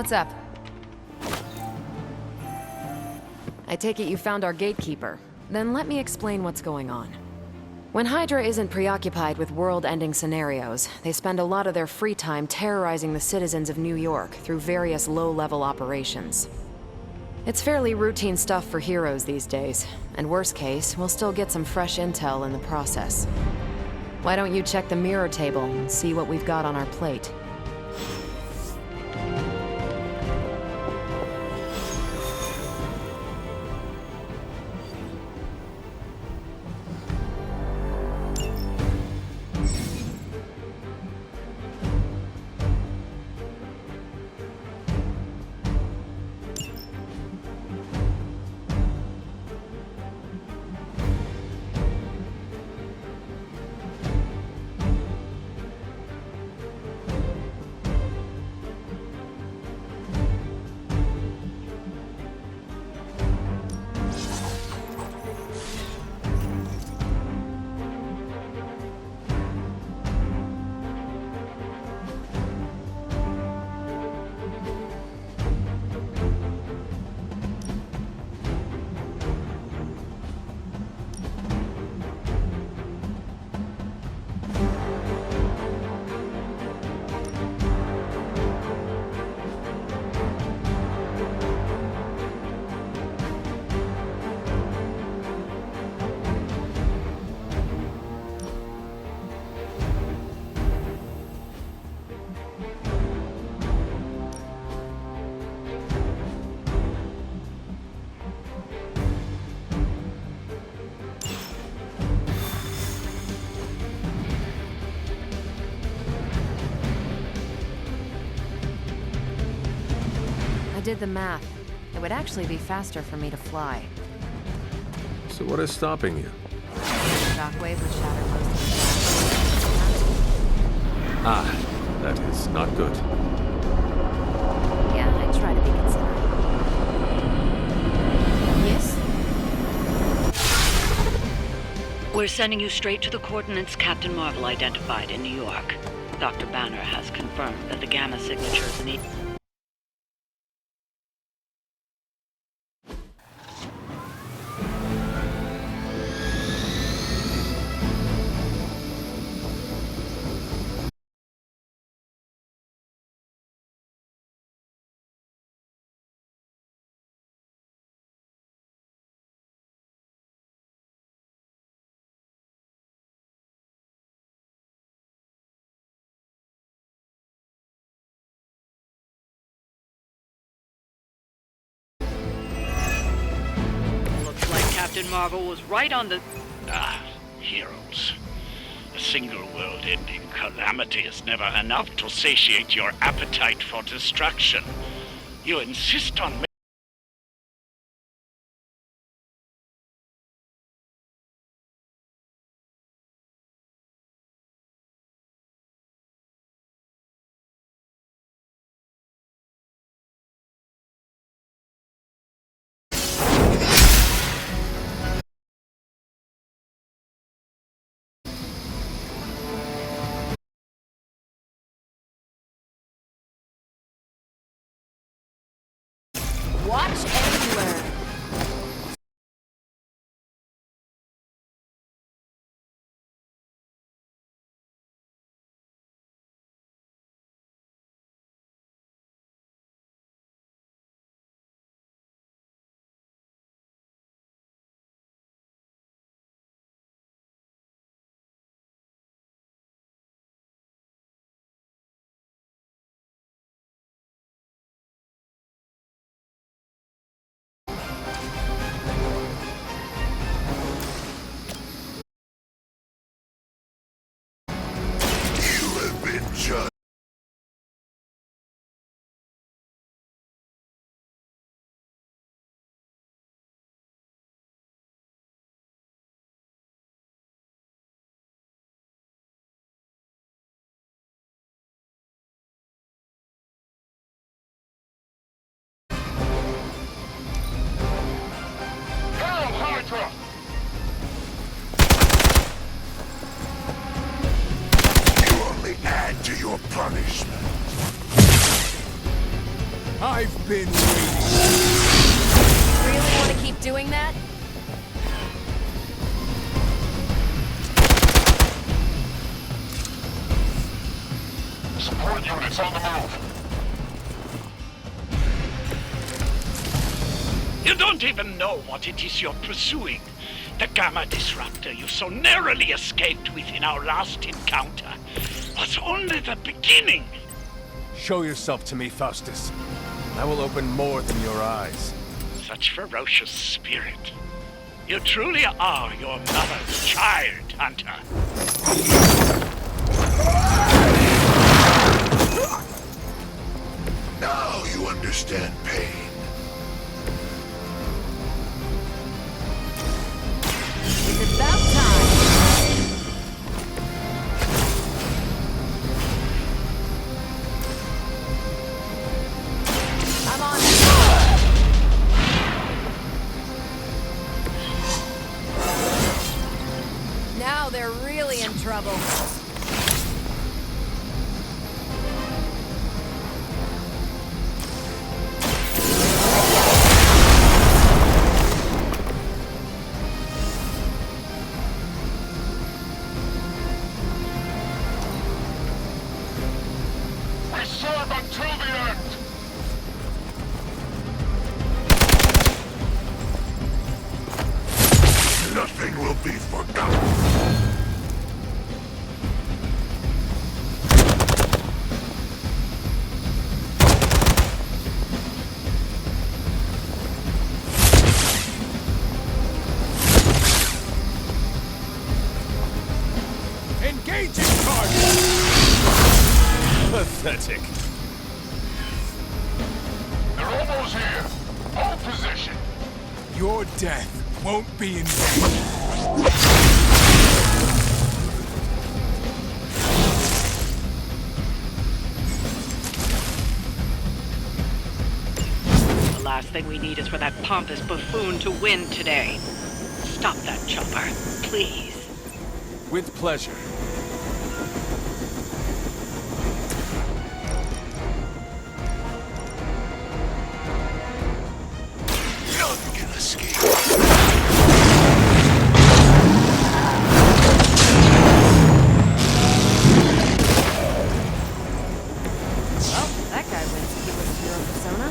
What's up? I take it you found our gatekeeper. Then let me explain what's going on. When Hydra isn't preoccupied with world-ending scenarios, they spend a lot of their free time terrorizing the citizens of New York through various low-level operations. It's fairly routine stuff for heroes these days, and worst case, we'll still get some fresh intel in the process. Why don't you check the mirror table and see what we've got on our plate? I did the math. It would actually be faster for me to fly. So what is stopping you? Shockwave would shatter most of the glass. Ah, that is not good. Yeah, I try to be considerate. Yes? We're sending you straight to the coordinates Captain Marvel identified in New York. Dr. Banner has confirmed that the gamma signatures need... Captain Marvel was right on the... Ah, heroes. A single world-ending calamity is never enough to satiate your appetite for destruction. You insist on... Watch and learn. You only add to your punishment. I've been waiting. Really want to keep doing that? Support units on the move. You don't even know what it is you're pursuing. The Gamma Disruptor you so narrowly escaped with in our last encounter was only the beginning. Show yourself to me, Faustus. I will open more than your eyes. Such ferocious spirit. You truly are your mother's child, Hunter. Now you understand pain. It's about time. I'm on it. Now they're really in trouble. We serve until the end! Nothing will be forgotten. Engaging target! Pathetic. They're almost here. Hold position. Your death won't be in vain. The last thing we need is for that pompous buffoon to win today. Stop that chopper, please. With pleasure. None can escape. Well, that guy wins keyless hero persona.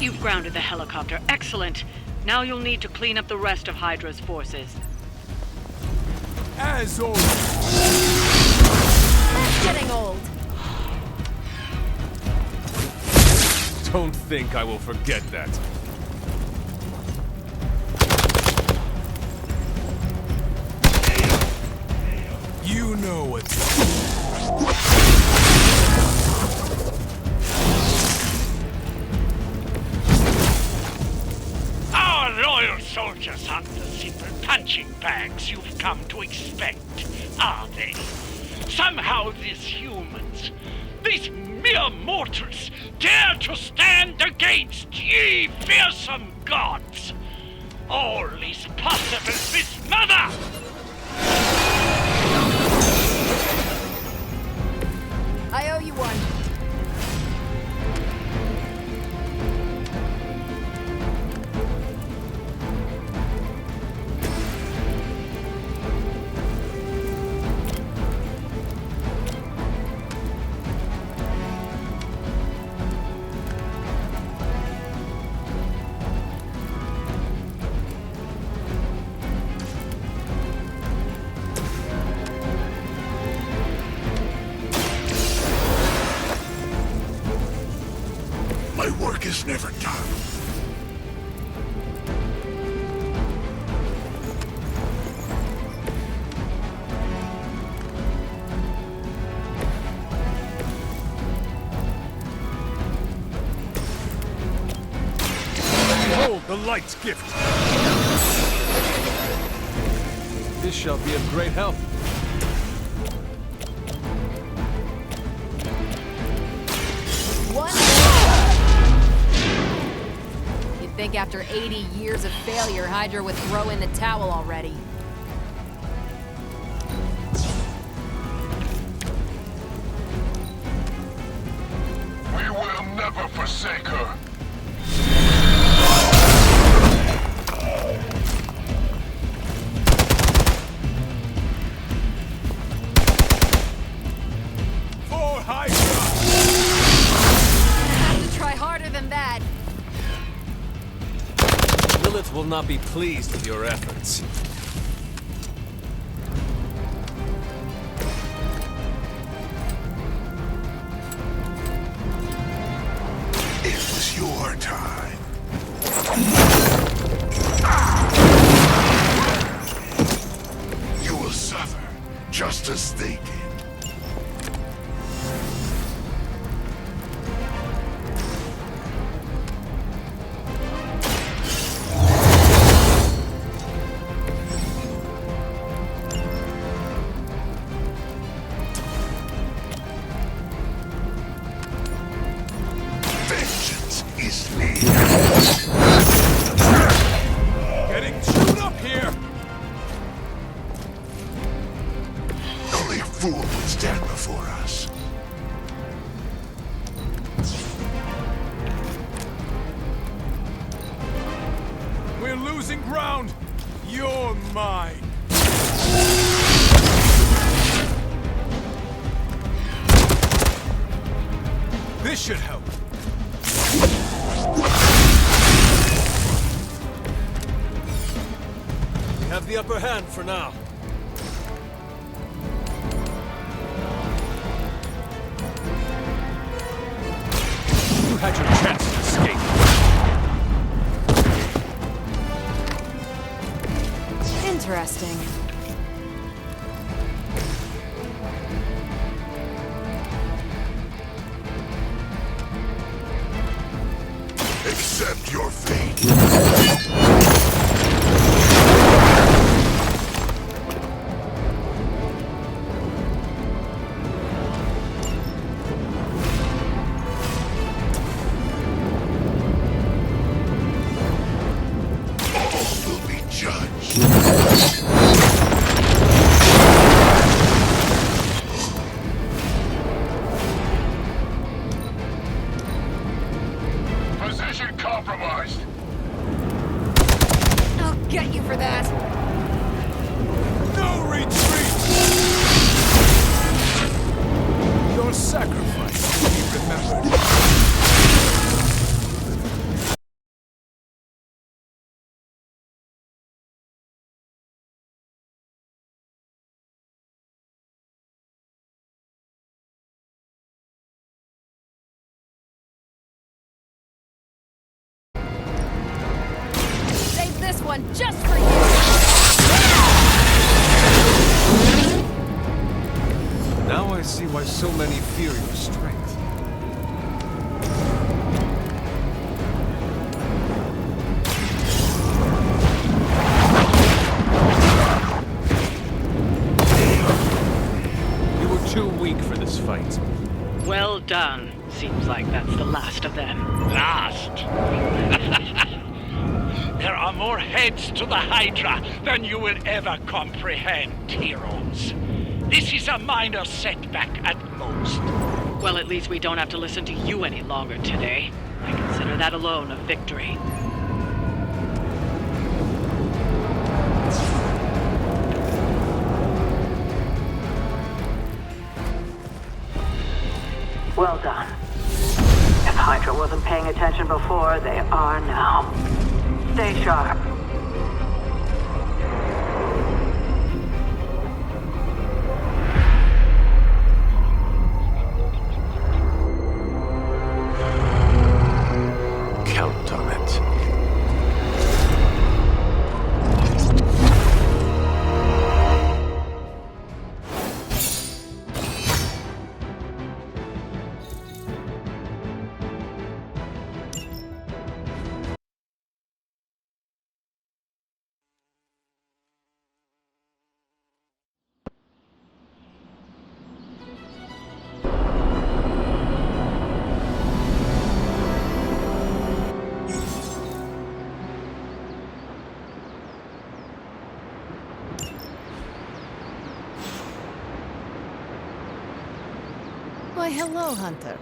You've grounded the helicopter. Excellent. Now you'll need to clean up the rest of Hydra's forces. As always. That's getting old. Don't think I will forget that. You know what's... Our loyal soldiers aren't the simple punching bags you've come to expect, are they? Somehow these humans, these mere mortals, dare to stand against ye fearsome gods. All is possible with Mother! I owe you one. is never done. Behold the light's gift! This shall be of great help. You'd think after 80 years of failure, Hydra would throw in the towel already. We will never forsake her. For Hydra! Have to try harder than that. Lilith will not be pleased with your efforts. It was your time. You will suffer, just as they did. Vengeance is near. Getting chewed up here! Only a fool would stand before us. We're losing ground! You're mine! This should help. We have the upper hand for now. You had your chance to escape. Interesting. Accept your fate. All will be judged. Position compromised. I'll get you for that. No retreat! Your sacrifice will be remembered. Save this one just for you. Now I see why so many fear your strength. You were too weak for this fight. Well done. Seems like that's the last of them. Last? There are more heads to the Hydra than you will ever comprehend, heroes. This is a minor setback at most. Well, at least we don't have to listen to you any longer today. I consider that alone a victory. Well done. If Hydra wasn't paying attention before, they are now. Stay sharp. Why, hello, Hunter.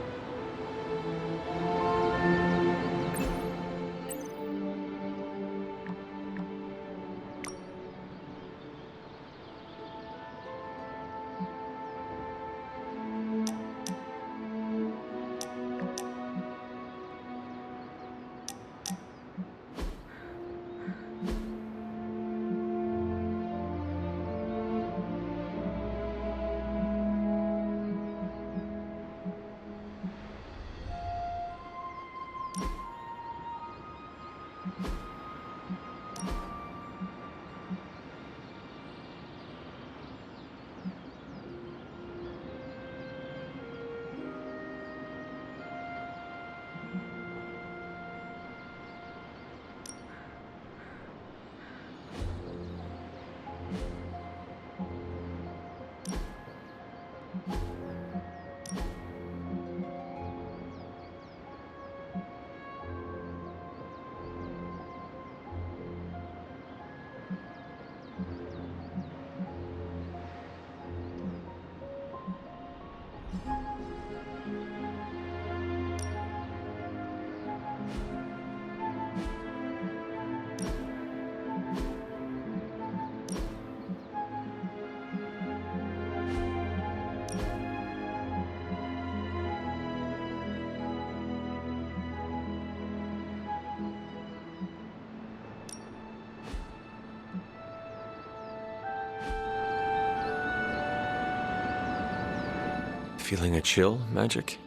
Feeling a chill, Magic?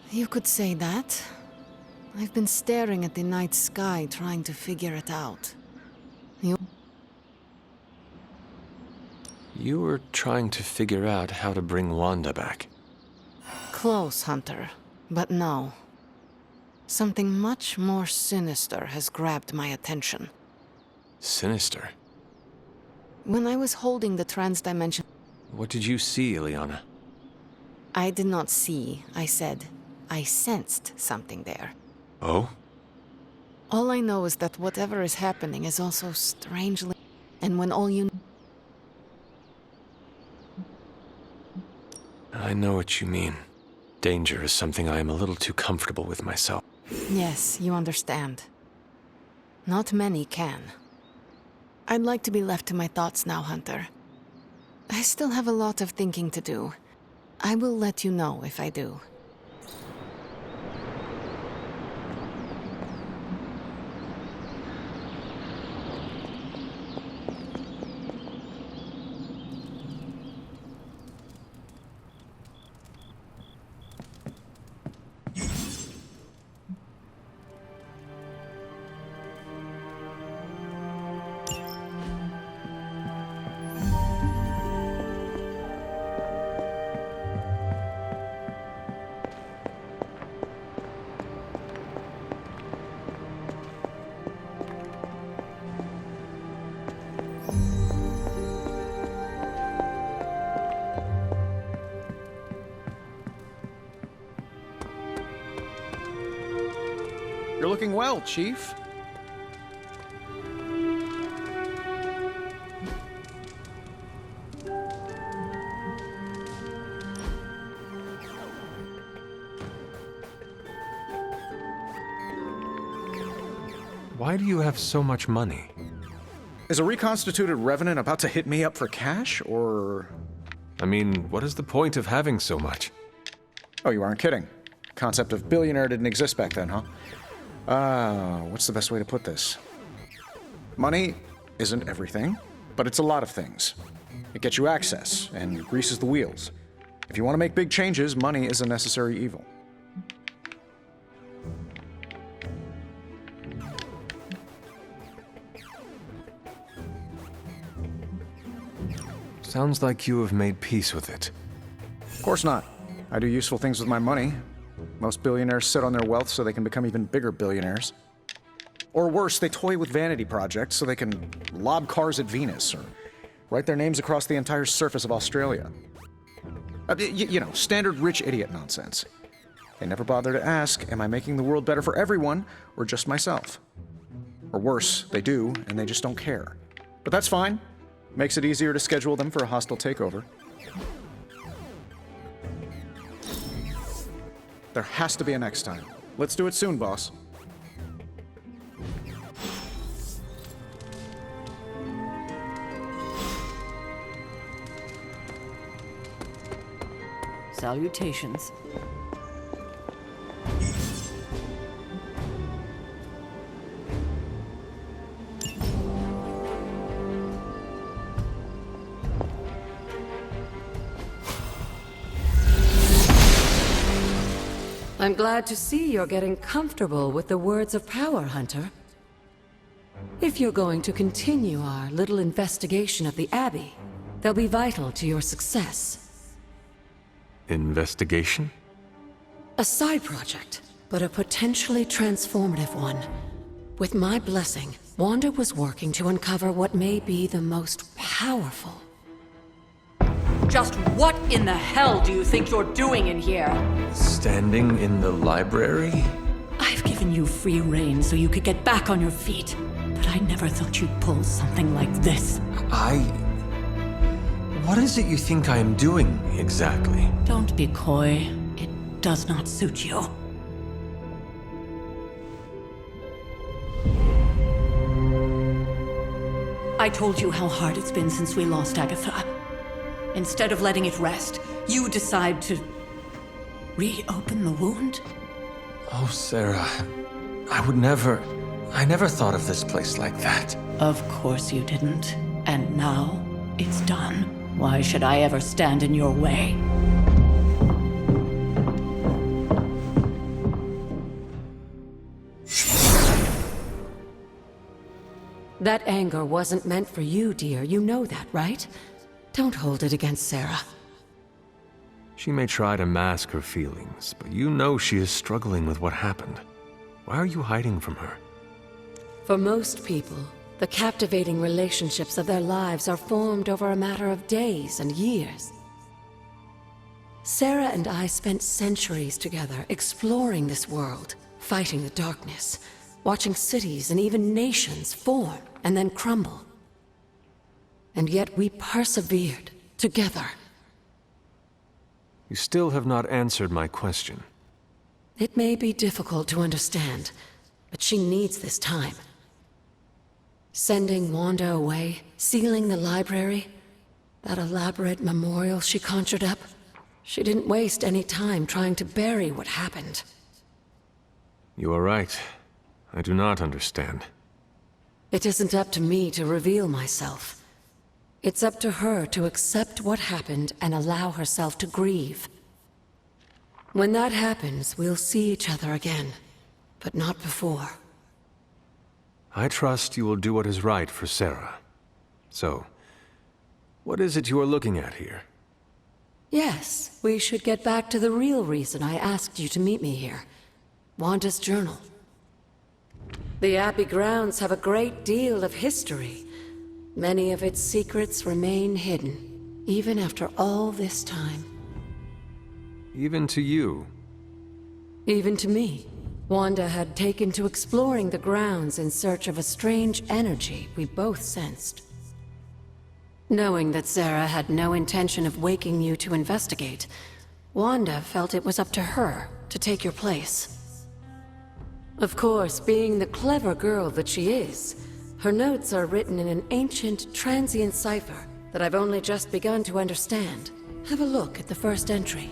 You could say that. I've been staring at the night sky, trying to figure it out. You were trying to figure out how to bring Wanda back. Close, Hunter. But no. Something much more sinister has grabbed my attention. Sinister? When I was holding the trans-dimension... What did you see, Ileana? I did not see, I said. I sensed something there. Oh? All I know is that whatever is happening is also strangely... And when all you... I know what you mean. Danger is something I am a little too comfortable with myself. Yes, you understand. Not many can. I'd like to be left to my thoughts now, Hunter. I still have a lot of thinking to do. I will let you know if I do. You're looking well, Chief. Why do you have so much money? Is a reconstituted Revenant about to hit me up for cash, or...? I mean, what is the point of having so much? Oh, you aren't kidding. Concept of billionaire didn't exist back then, huh? What's the best way to put this? Money isn't everything, but it's a lot of things. It gets you access and greases the wheels. If you want to make big changes, money is a necessary evil. Sounds like you have made peace with it. Of course not. I do useful things with my money. Most billionaires sit on their wealth so they can become even bigger billionaires. Or worse, they toy with vanity projects so they can lob cars at Venus or write their names across the entire surface of Australia. You know, standard rich idiot nonsense. They never bother to ask, am I making the world better for everyone or just myself? Or worse, they do, and they just don't care. But that's fine. Makes it easier to schedule them for a hostile takeover. There has to be a next time. Let's do it soon, boss. Salutations. I'm glad to see you're getting comfortable with the words of power, Hunter. If you're going to continue our little investigation of the Abbey, they'll be vital to your success. Investigation? A side project, but a potentially transformative one. With my blessing, Wanda was working to uncover what may be the most powerful. Just what in the hell do you think you're doing in here? Standing in the library? I've given you free rein so you could get back on your feet, but I never thought you'd pull something like this. What is it you think I am doing, exactly? Don't be coy. It does not suit you. I told you how hard it's been since we lost Agatha. Instead of letting it rest, you decide to reopen the wound? Oh, Sarah, I never thought of this place like that. Of course you didn't. And now, it's done. Why should I ever stand in your way? That anger wasn't meant for you, dear. You know that, right? Don't hold it against Sarah. She may try to mask her feelings, but you know she is struggling with what happened. Why are you hiding from her? For most people, the captivating relationships of their lives are formed over a matter of days and years. Sarah and I spent centuries together exploring this world, fighting the darkness, watching cities and even nations form and then crumble. And yet we persevered together. You still have not answered my question. It may be difficult to understand, but she needs this time. Sending Wanda away, sealing the library, that elaborate memorial she conjured up, she didn't waste any time trying to bury what happened. You are right. I do not understand. It isn't up to me to reveal myself. It's up to her to accept what happened and allow herself to grieve. When that happens, we'll see each other again, but not before. I trust you will do what is right for Sarah. So, what is it you are looking at here? Yes, we should get back to the real reason I asked you to meet me here. Wanda's journal. The Abbey grounds have a great deal of history. Many of its secrets remain hidden, even after all this time. Even to you? Even to me. Wanda had taken to exploring the grounds in search of a strange energy we both sensed. Knowing that Sarah had no intention of waking you to investigate, Wanda felt it was up to her to take your place. Of course, being the clever girl that she is, her notes are written in an ancient, transient cipher that I've only just begun to understand. Have a look at the first entry.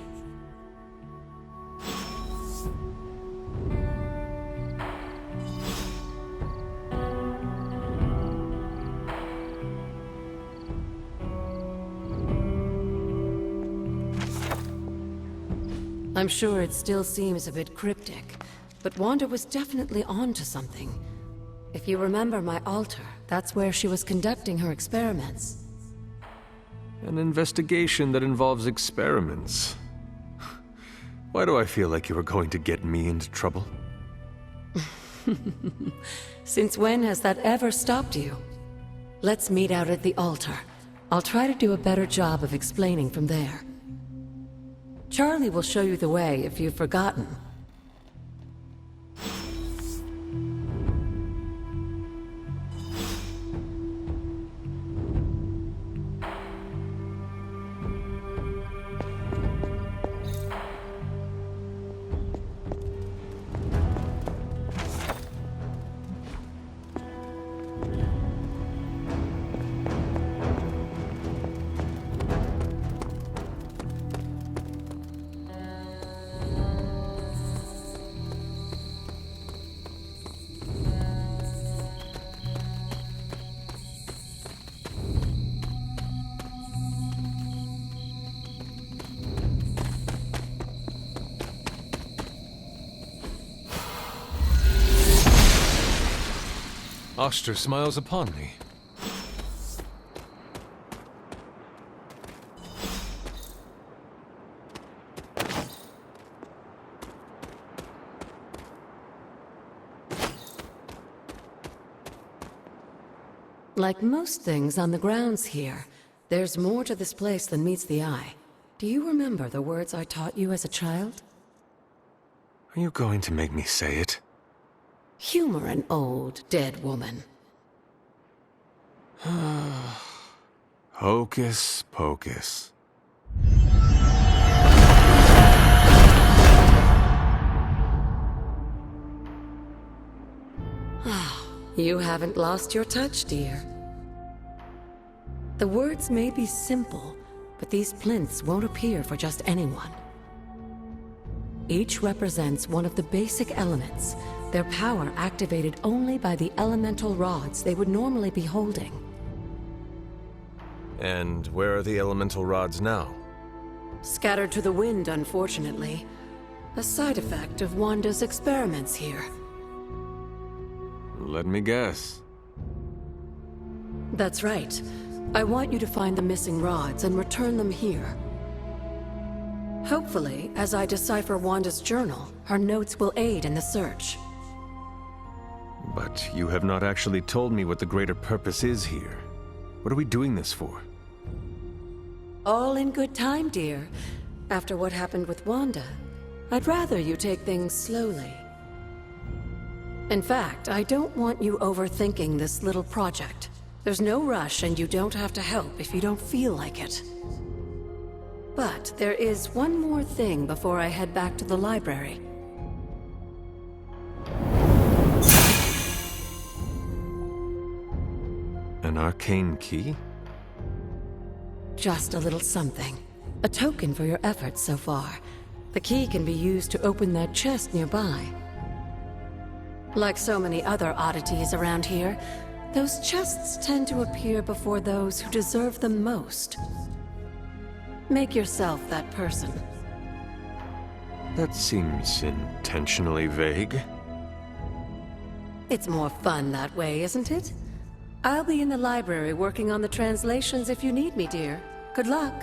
I'm sure it still seems a bit cryptic, but Wanda was definitely onto something. If you remember my altar, that's where she was conducting her experiments. An investigation that involves experiments. Why do I feel like you are going to get me into trouble? Since when has that ever stopped you? Let's meet out at the altar. I'll try to do a better job of explaining from there. Charlie will show you the way if you've forgotten. Oster smiles upon me. Like most things on the grounds here, there's more to this place than meets the eye. Do you remember the words I taught you as a child? Are you going to make me say it? Humor an old, dead woman. Hocus pocus. You haven't lost your touch, dear. The words may be simple, but these plinths won't appear for just anyone. Each represents one of the basic elements, their power activated only by the elemental rods they would normally be holding. And where are the elemental rods now? Scattered to the wind, unfortunately. A side effect of Wanda's experiments here. Let me guess. That's right. I want you to find the missing rods and return them here. Hopefully, as I decipher Wanda's journal, her notes will aid in the search. But you have not actually told me what the greater purpose is here. What are we doing this for? All in good time, dear. After what happened with Wanda, I'd rather you take things slowly. In fact, I don't want you overthinking this little project. There's no rush, and you don't have to help if you don't feel like it. But there is one more thing before I head back to the library. An arcane key? Just a little something. A token for your efforts so far. The key can be used to open that chest nearby. Like so many other oddities around here, those chests tend to appear before those who deserve them most. Make yourself that person. That seems intentionally vague. It's more fun that way, isn't it? I'll be in the library working on the translations if you need me, dear. Good luck.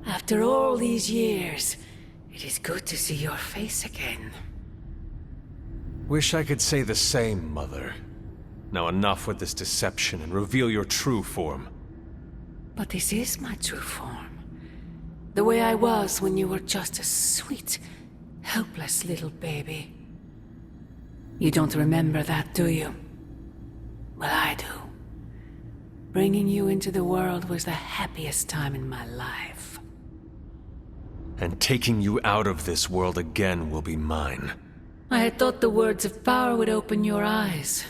After all these years, it is good to see your face again. Wish I could say the same, Mother. Now enough with this deception and reveal your true form. But this is my true form. The way I was when you were just a sweet, helpless little baby. You don't remember that, do you? Well, I do. Bringing you into the world was the happiest time in my life. And taking you out of this world again will be mine. I had thought the words of power would open your eyes.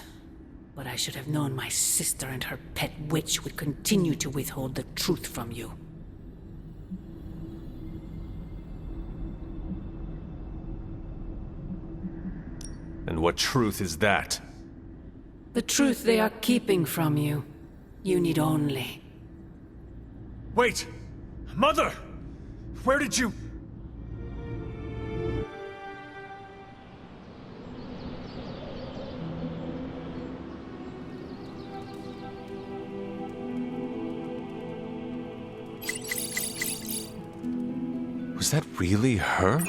But I should have known my sister and her pet witch would continue to withhold the truth from you. And what truth is that? The truth they are keeping from you. You need only. Wait! Mother! Where did you... Was that really her?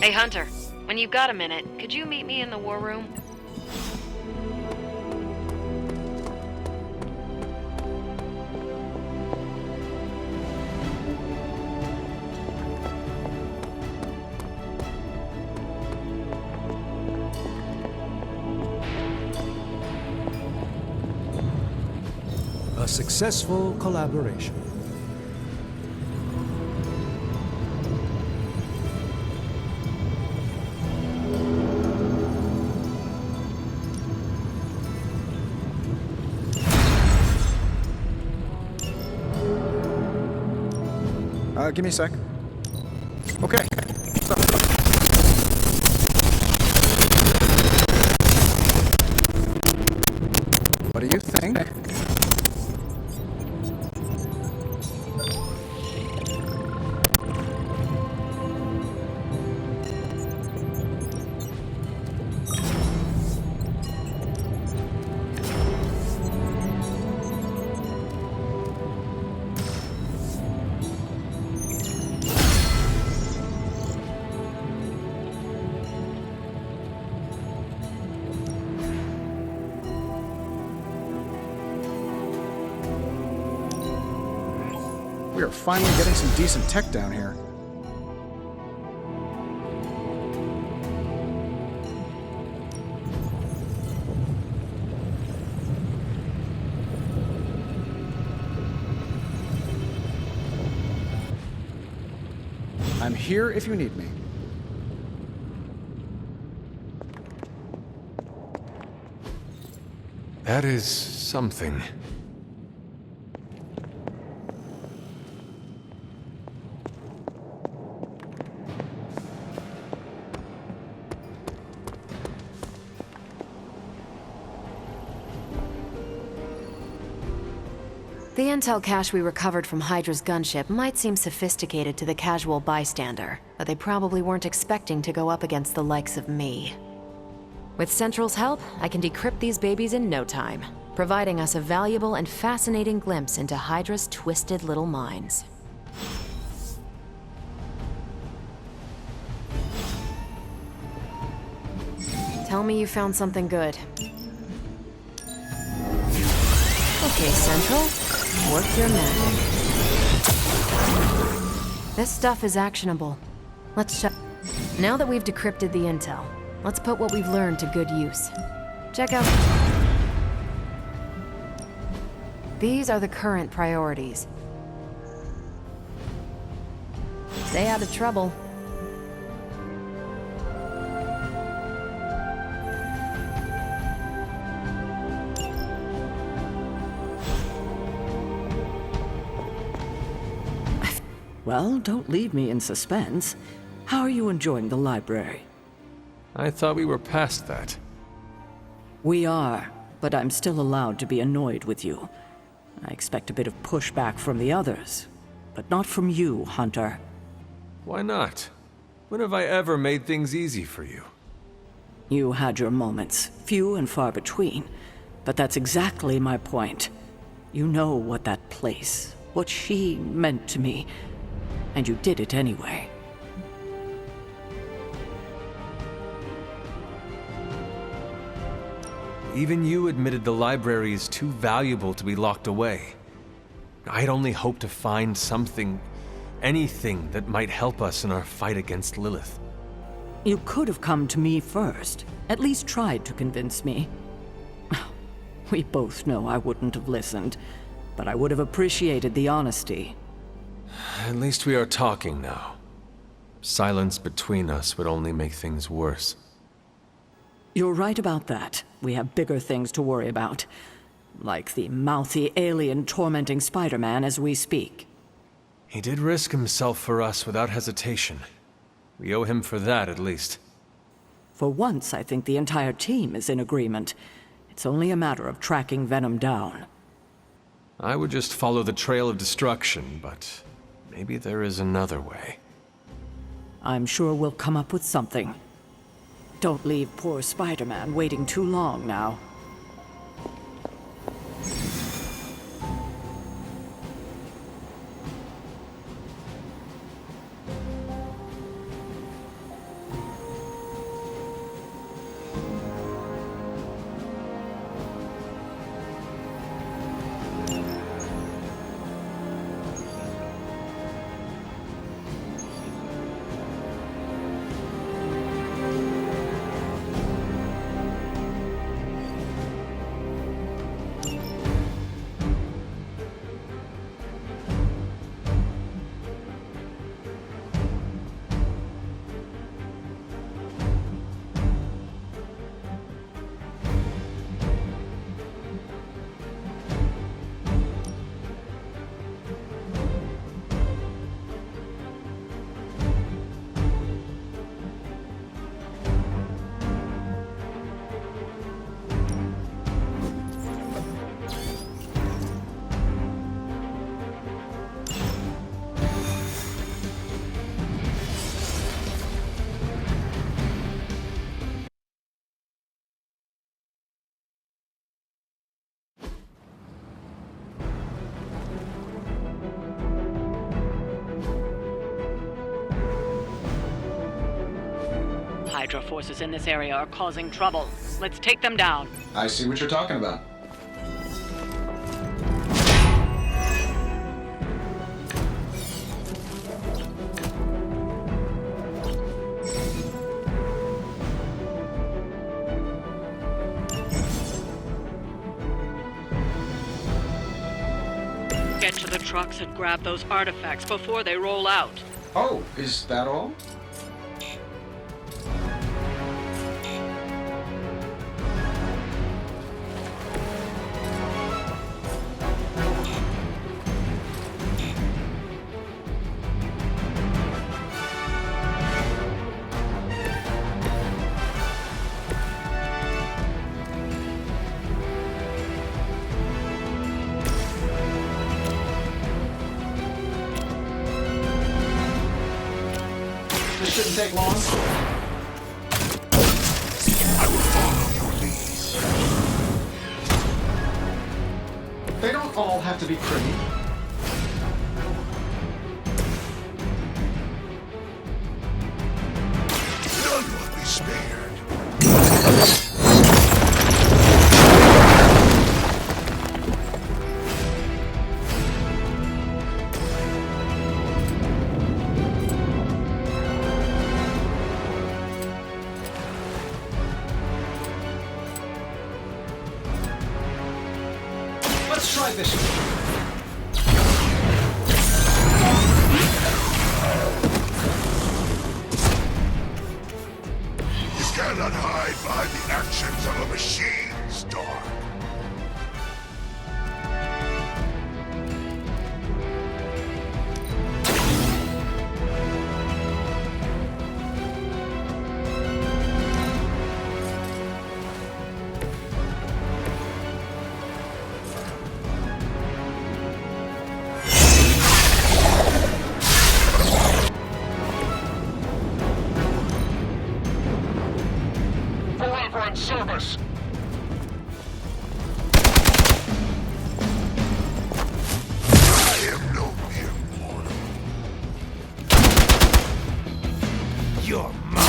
Hey, Hunter, when you've got a minute, could you meet me in the war room? A successful collaboration. Give me a sec. Okay. So. What do you think? We are finally getting some decent tech down here. I'm here if you need me. That is something. The intel cache we recovered from Hydra's gunship might seem sophisticated to the casual bystander, but they probably weren't expecting to go up against the likes of me. With Central's help, I can decrypt these babies in no time, providing us a valuable and fascinating glimpse into Hydra's twisted little minds. Tell me you found something good. Okay, Central. Work your magic. This stuff is actionable. Let's check. Now that we've decrypted the intel, let's put what we've learned to good use. Check out. These are the current priorities. Stay out of trouble. Well, don't leave me in suspense. How are you enjoying the library? I thought we were past that. We are, but I'm still allowed to be annoyed with you. I expect a bit of pushback from the others, but not from you, Hunter. Why not? When have I ever made things easy for you? You had your moments, few and far between, but that's exactly my point. You know what that place, what she meant to me, and you did it anyway. Even you admitted the library is too valuable to be locked away. I'd only hoped to find something, anything that might help us in our fight against Lilith. You could have come to me first, at least tried to convince me. We both know I wouldn't have listened, but I would have appreciated the honesty. At least we are talking now. Silence between us would only make things worse. You're right about that. We have bigger things to worry about. Like the mouthy alien tormenting Spider-Man as we speak. He did risk himself for us without hesitation. We owe him for that, at least. For once, I think the entire team is in agreement. It's only a matter of tracking Venom down. I would just follow the trail of destruction, but maybe there is another way. I'm sure we'll come up with something. Don't leave poor Spider-Man waiting too long now. Hydra forces in this area are causing trouble. Let's take them down. I see what you're talking about. Get to the trucks and grab those artifacts before they roll out. Oh, is that all? This shouldn't take long. I will follow your lead. They don't all have to be pretty. None will be spared. Let's try this one. You cannot hide behind the actions of a machine, Stark. Forever in service. You're mine.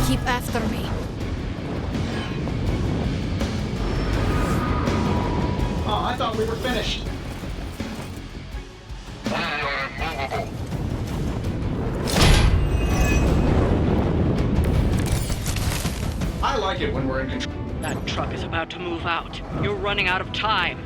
Keep after me. Oh, I thought we were finished. I like it when we're in control. That truck is about to move out. You're running out of time.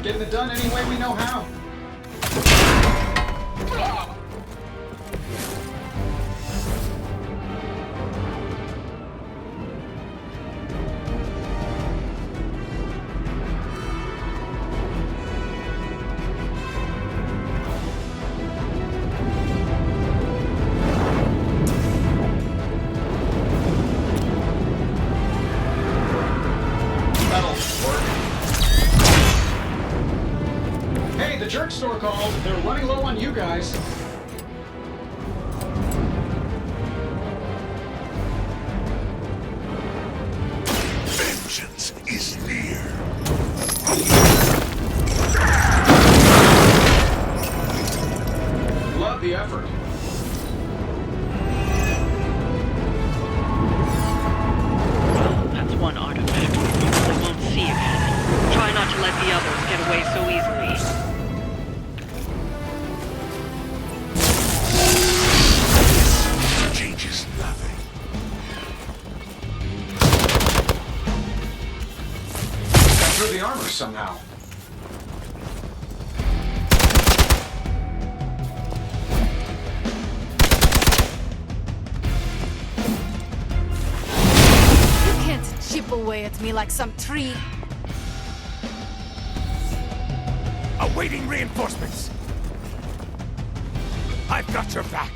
Getting it done any way we know how. That'll work. Hey, the jerk store called. They're running low on you guys. Vengeance is near. Love the effort. That's one artifact we probably won't see again. Try not to let the others get away so easily. Changes nothing. Got through the armor somehow. You can't chip away at me like some tree. Awaiting reinforcements. I've got your back.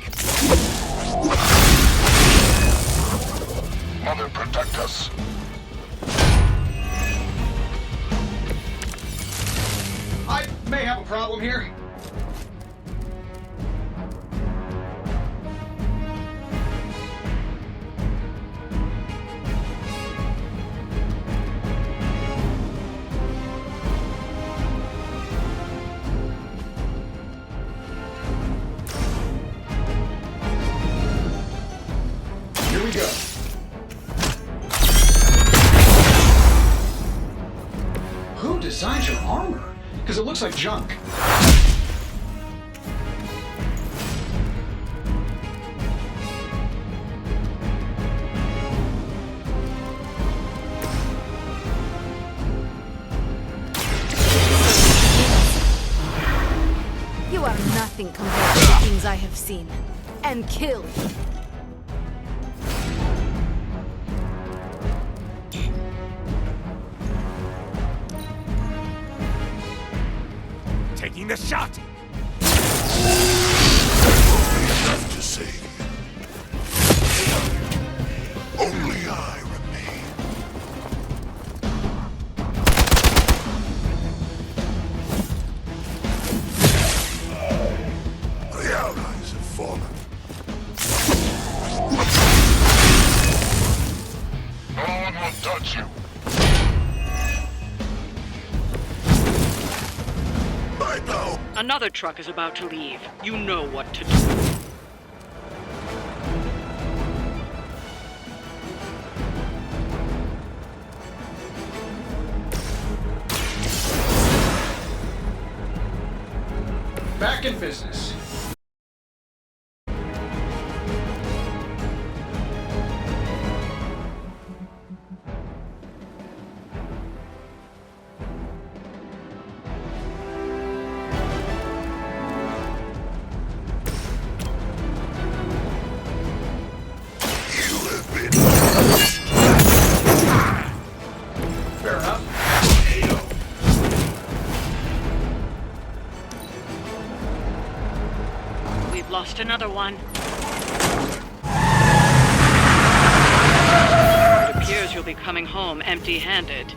Mother, protect us. I may have a problem here. Here we go. Who designed your armor? Because it looks like junk. You are nothing compared to the things I have seen and killed. Taking the shot. Enough to say. Only I remain. The allies have fallen. No one will touch you. I know. Another truck is about to leave. You know what to do. Back in business. Fair enough. Lost another one. It appears you'll be coming home empty-handed.